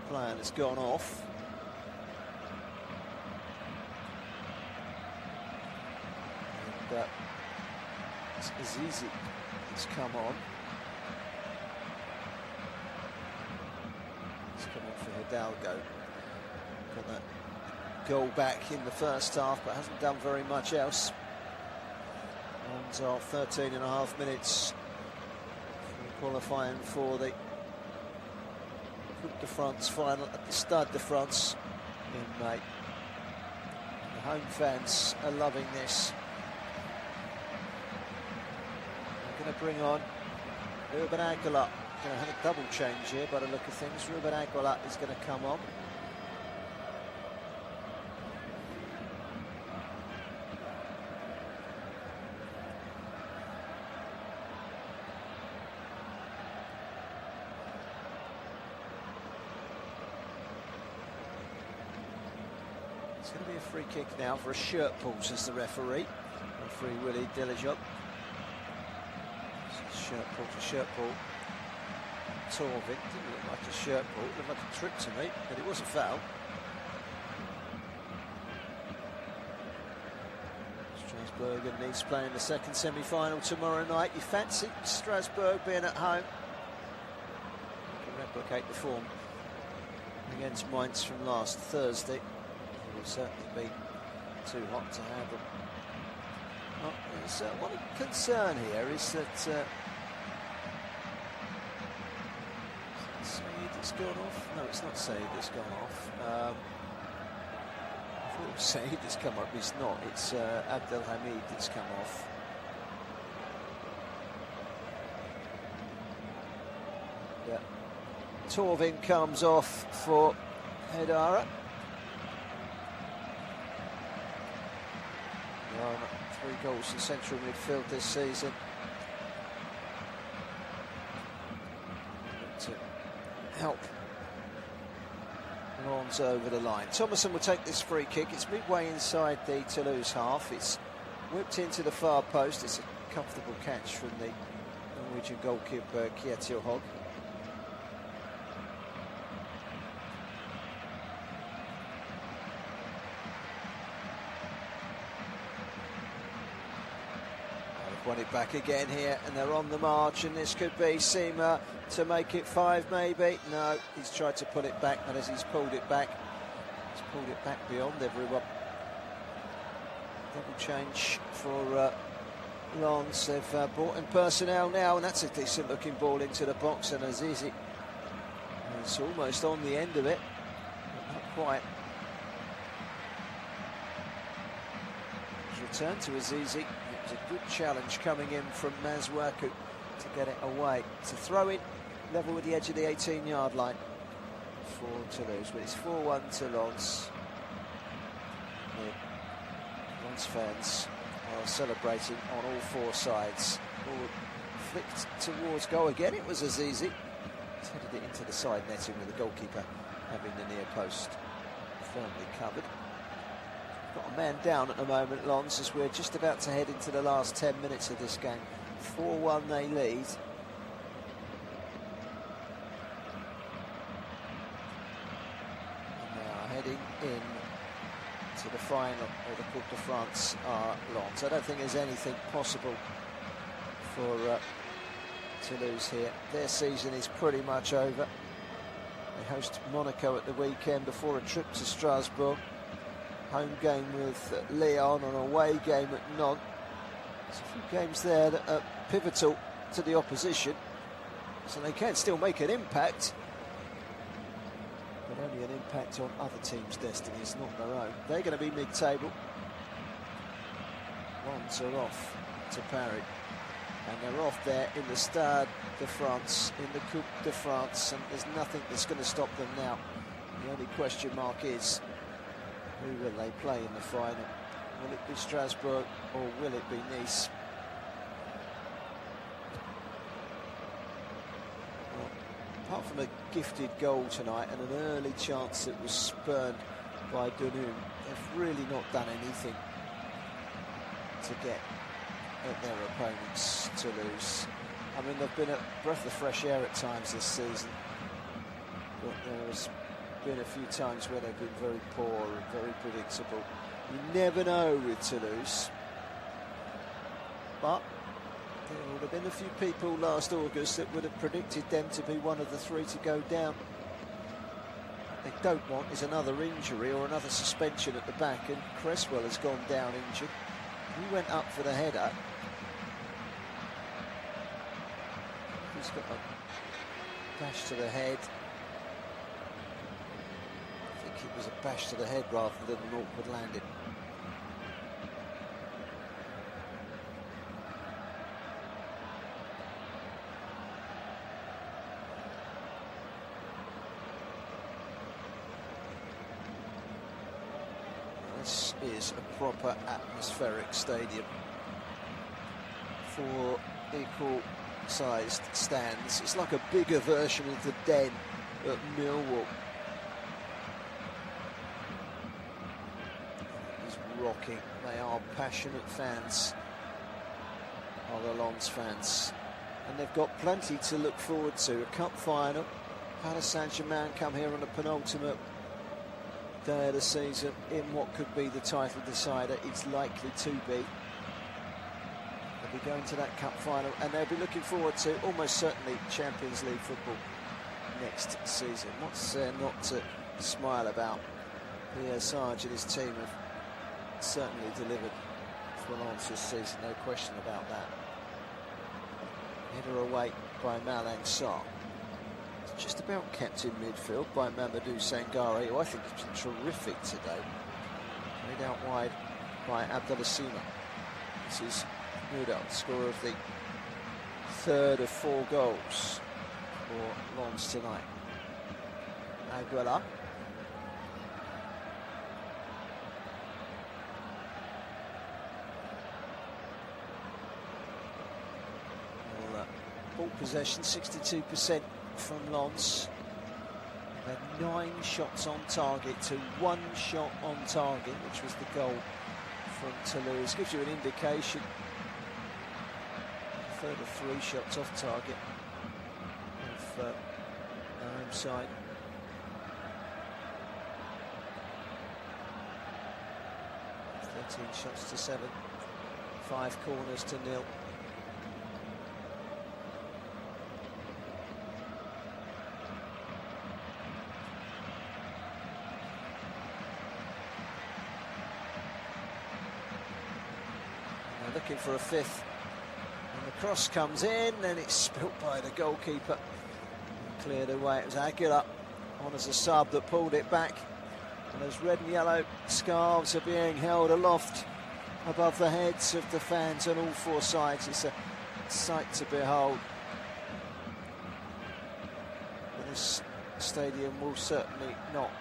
plan has gone off. It's easy. It's come on. It's come on for Hidalgo. Got that goal back in the first half, but hasn't done very much else. And our 13.5 minutes qualifying for the Coupe de France final at the Stade de France in May. The home fans are loving this. Going to bring on Ruben Aguilar. Going to have a double change here by the look of things. Ruben Aguilar is going to come on. It's going to be a free kick now for a shirt pull, says the referee. Referee Willie Diligeant. Shirt pull. Torvik, didn't look like a shirt pull, it looked like a trip to me, but it was a foul. Strasbourg and Nice playing the 2nd semi-final tomorrow night. You fancy Strasbourg being at home? You can replicate the form against Mainz from last Thursday. It will certainly be too hot to handle. One concern here is that Saeed has gone off. No, it's not Saeed that's gone off. I thought it was Saeed that's come up. It's not. It's Abdelhamid that's come off. Yeah. Torvin comes off for Hedara. 3 goals in central midfield this season. To help Lens over the line. Thomason will take this free kick. It's midway inside the Toulouse half. It's whipped into the far post. It's a comfortable catch from the Norwegian goalkeeper Kjetil Hogg. Won it back again here, and they're on the march, and this could be Seema to make it 5 maybe. No, he's tried to pull it back, and as he's pulled it back beyond everyone. Double change for Lens. They've brought in personnel now, and that's a decent looking ball into the box, and Azizi is almost on the end of it, but not quite. Return to Azizi. It was a good challenge coming in from Mazwaku to get it away. To throw it level with the edge of the 18-yard line for Toulouse, but it's 4-1 to Lens. The Lens fans are celebrating on all 4 sides. Ball flicked towards goal again. It was Azizi. He's headed it into the side netting with the goalkeeper having the near post firmly covered. Got a man down at the moment, Lens, as we're just about to head into the last 10 minutes of this game. 4-1 they lead. And now heading in to the final of the Coupe de France-Lens. I don't think there's anything possible for Toulouse here. Their season is pretty much over. They host Monaco at the weekend before a trip to Strasbourg. Home game with Lyon, an away game at Nantes. There's a few games there that are pivotal to the opposition, so they can still make an impact, but only an impact on other teams' destinies, not their own. They're going to be mid-table. Lens are off to Paris, and they're off there in the Stade de France, in the Coupe de France, and there's nothing that's going to stop them now. The only question mark is, who will they play in the final? Will it be Strasbourg or will it be Nice? Well, apart from a gifted goal tonight and an early chance that was spurned by Dunum, they've really not done anything to get at their opponents to lose. I mean, they've been a breath of fresh air at times this season, but there's been a few times where they've been very poor and very predictable. You never know with Toulouse, but there would have been a few people last August that would have predicted them to be one of the three to go down. What they don't want is another injury or another suspension at the back, and Cresswell has gone down injured. He went up for the header. He's got a bash to the head. It was a bash to the head rather than an awkward landing. This is a proper atmospheric stadium. 4 equal-sized stands. It's like a bigger version of the Den at Millwall. Rocking. They are passionate fans, are the Lens fans, and they've got plenty to look forward to. A cup final. Paris Saint-Germain come here on the penultimate day of the season in what could be the title decider. It's likely to be. They'll be going to that cup final, and they'll be looking forward to almost certainly Champions League football next season. What's there not to smile about? Pierre Sarge and his team have certainly delivered for Lens this season, no question about that. Header away by Malang Sarr. It's just about kept in midfield by Mamadou Sangare, who I think has been terrific today. Played out wide by Abdelassima. This is Nudal, scorer of the third of 4 goals for Lens tonight. Aguilar. Ball possession, 62% from Lens. They've had 9 shots on target to 1 shot on target, which was the goal from Toulouse. Gives you an indication. A further 3 shots off target of the home side. Shots to 7, 5 corners to 0. Looking for a 5th, and the cross comes in, and it's spilt by the goalkeeper and cleared away. It was Aguilar on as a sub that pulled it back, and those red and yellow scarves are being held aloft above the heads of the fans on all 4 sides. It's a sight to behold. And this stadium will certainly not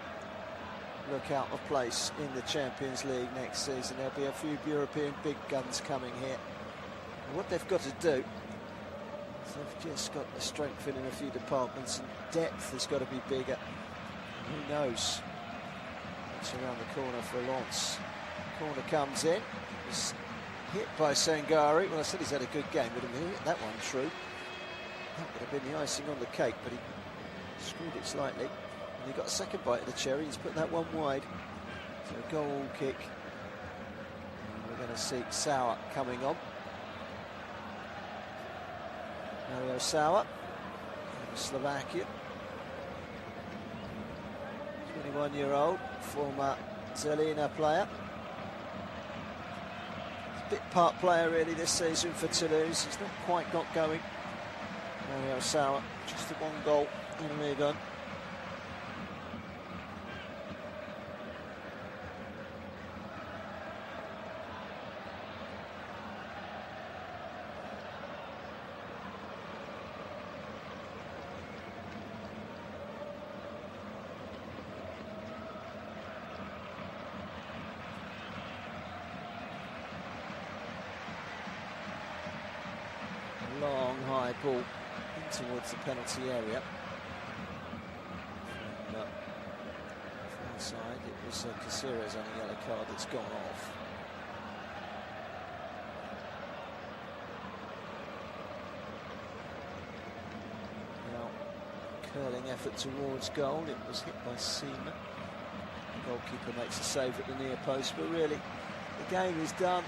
look out of place in the Champions League next season. There'll be a few European big guns coming here. And what they've got to do is they've just got to strengthen in a few departments, and depth has got to be bigger. Who knows? It's around the corner for Lens. Corner comes in. It's hit by Sangari. Well, I said he's had a good game, but if he hit that one true, that would have been the icing on the cake, but he screwed it slightly. And he got a second bite of the cherry. He's put that one wide. So a goal kick. And we're going to see Sauer coming on. Mario Sauer, Slovakia. 21-year-old, former Zelina player. Bit part player really this season for Toulouse. He's not quite got going. Mario Sauer, just the one goal in the league on. Long high ball in towards the penalty area. From far side, it was Caceres on a yellow card that's gone off. Now, curling effort towards goal. It was hit by Seaman. The goalkeeper makes a save at the near post, but really, the game is done.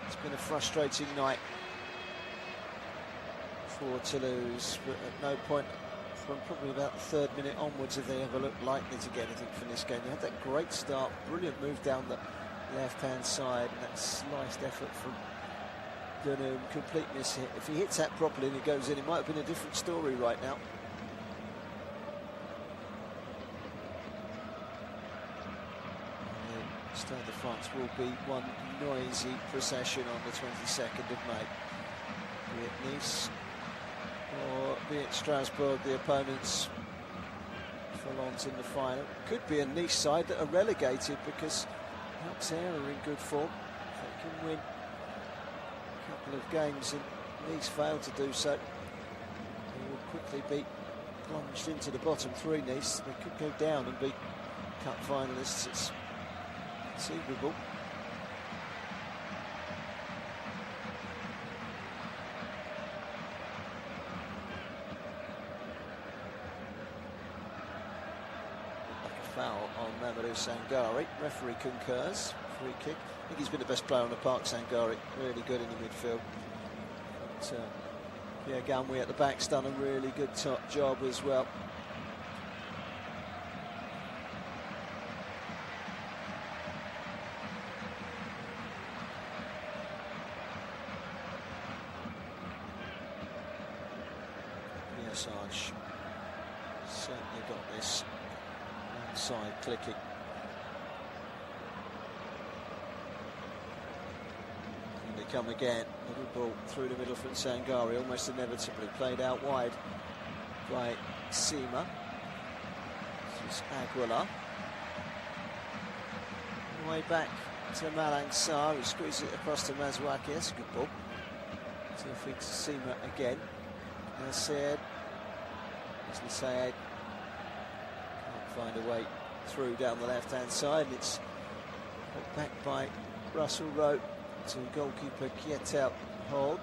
It's been a frustrating night for Toulouse, but at no point from probably about the 3rd minute onwards have they ever looked likely to get anything from this game. They had that great start, brilliant move down the left-hand side, and that sliced effort from Dunham, complete miss hit. If he hits that properly and it goes in, it might have been a different story right now. Stade de France will be one noisy procession on the 22nd of May. Be it Nice or be it Strasbourg, the opponents for Lens in the final. Could be a Nice side that are relegated because Auxerre are in good form. If they can win a couple of games and Nice fail to do so, they will quickly be plunged into the bottom 3. Nice, they could go down and be cup finalists. It's conceivable. Like a foul on Mamadou Sangari. Referee concurs. Free kick. I think he's been the best player on the park, Sangari. Really good in the midfield. But, Pierre Gamwi at the back's done a really good job as well. Sarge certainly got this side clicking. And they come again. Little ball through the middle from Sangari, almost inevitably played out wide by Sima. This is Aguilar. Way back to Malang Sarr, who squeezes it across to Mazwaki. That's a good ball. So feed to Sima again. Sayed. Sayed can't find a way through down the left-hand side. It's put back by Russell Rowe to goalkeeper Kietel Hall.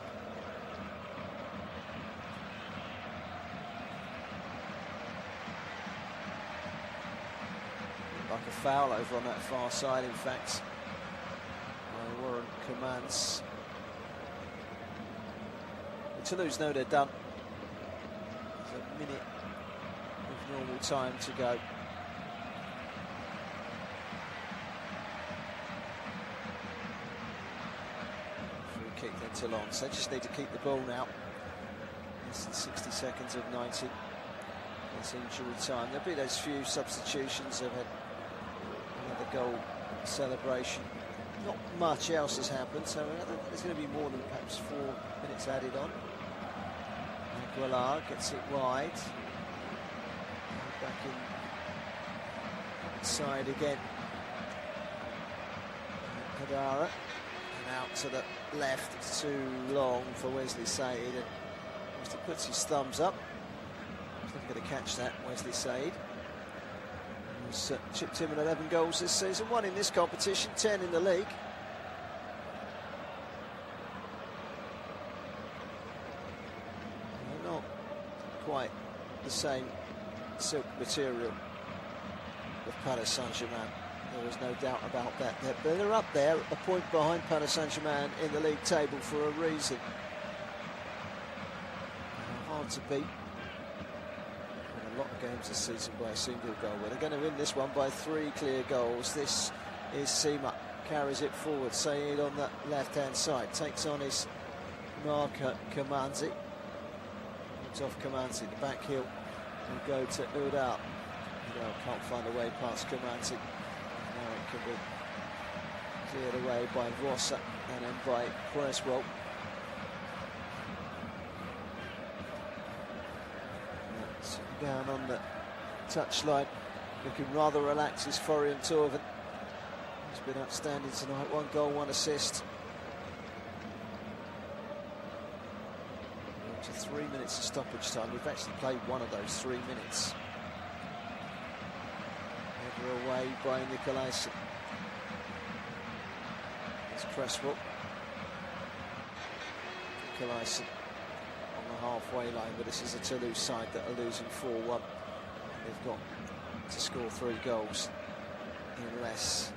Like a foul over on that far side, in fact, by Warren Commands. Toulouse know they're done. There's a minute of normal time to go. Free kick then to Lens. They just need to keep the ball now. Less than 60 seconds of 90. That's injury time. There'll be those few substitutions. They've had another goal celebration. Not much else has happened, so I think there's going to be more than perhaps 4 minutes added on. Aguilar gets it wide. Back inside again. Hadara. And out to the left. It's too long for Wesley Said. And He puts his thumbs up. He's not going to catch that, Wesley Said. He's chipped him in 11 goals this season, 1 in this competition, 10 in the league. They're not quite the same silk material of Paris Saint-Germain. There is no doubt about that. They're up there, a point behind Paris Saint-Germain in the league table for a reason. Hard to beat. Won a lot of games this season by a single goal. But they're going to win this one by 3 clear goals. This is Sima. Carries it forward. Said on the left-hand side. Takes on his marker, Kamanzi. Moves off Kamanzi. The back heel will go to Udal. Udal can't find a way past Kamanzi. Now it can be cleared away by Vossa and then by Cresswell. That's down on the touchline, looking rather relaxed is Florian Torven. He's been outstanding tonight, 1 goal, 1 assist. To 3 minutes of stoppage time. We've actually played one of those 3 minutes. Header away by Nicolaisen. It's Cresswell. Nicolaisen on the halfway line, but this is a Toulouse side that are losing 4-1. They've got to score 3 goals in less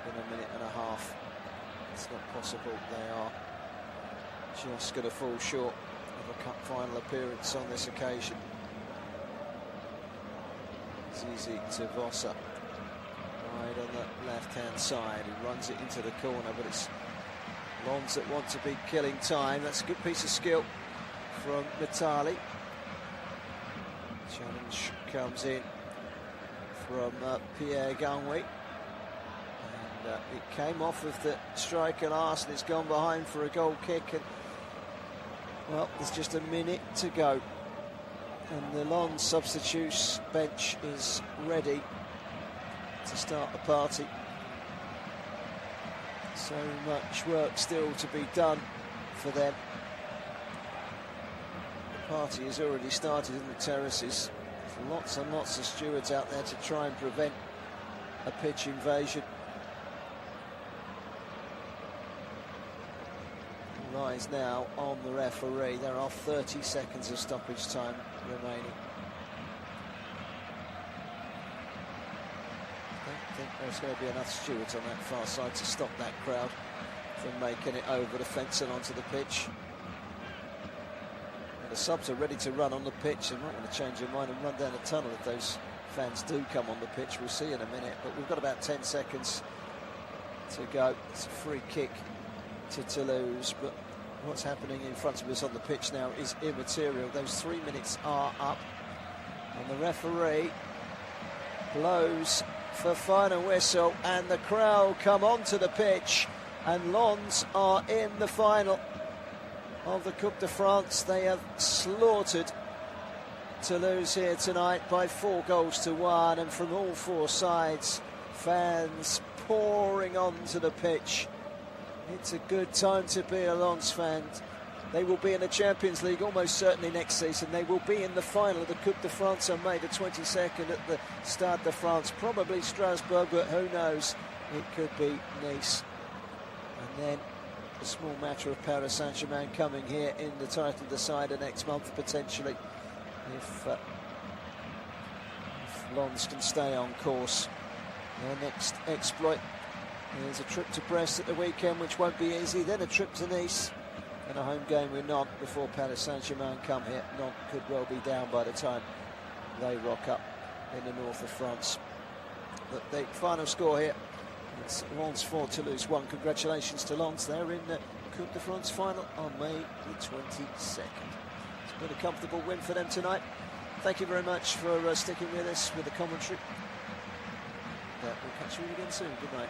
than a minute and a half. It's not possible. They are just going to fall short of a cup final appearance on this occasion. Zizi to Vossa, wide on the left-hand side. He runs it into the corner, but it's Lens that want to be killing time. That's a good piece of skill from Mitali. Challenge comes in from Pierre Gangui. And it came off of the striker last, and it's gone behind for a goal kick. And well, there's just a minute to go. And the Lens substitutes bench is ready to start the party. So much work still to be done for them. The party has already started in the terraces. There's lots and lots of stewards out there to try and prevent a pitch invasion. Lies now on the referee. There are 30 seconds of stoppage time remaining. I don't think there's going to be enough stewards on that far side to stop that crowd from making it over the fence and onto the pitch. And the subs are ready to run on the pitch. They might want to change their mind and run down the tunnel if those fans do come on the pitch. We'll see in a minute, but we've got about 10 seconds to go. It's a free kick to Toulouse, but what's happening in front of us on the pitch now is immaterial. Those 3 minutes are up, and the referee blows for final whistle, and the crowd come onto the pitch, and Lens are in the final of the Coupe de France. They have slaughtered Toulouse here tonight by 4 goals to 1, and from all 4 sides, fans pouring onto the pitch. It's a good time to be a Lens fan. They will be in the Champions League almost certainly next season. They will be in the final of the Coupe de France on May the 22nd at the Stade de France. Probably Strasbourg, but who knows? It could be Nice. And then a small matter of Paris Saint-Germain coming here in the title decider next month, potentially, if Lens can stay on course. Their next exploit. There's a trip to Brest at the weekend, which won't be easy. Then a trip to Nice and a home game with Nantes before Paris Saint-Germain come here. Nantes could well be down by the time they rock up in the north of France. But the final score here, it's Lens 4, Toulouse 1. Congratulations to Lens. They're in the Coupe de France final on May the 22nd. It's been a comfortable win for them tonight. Thank you very much for sticking with us with the commentary. We'll catch you again soon. Good night.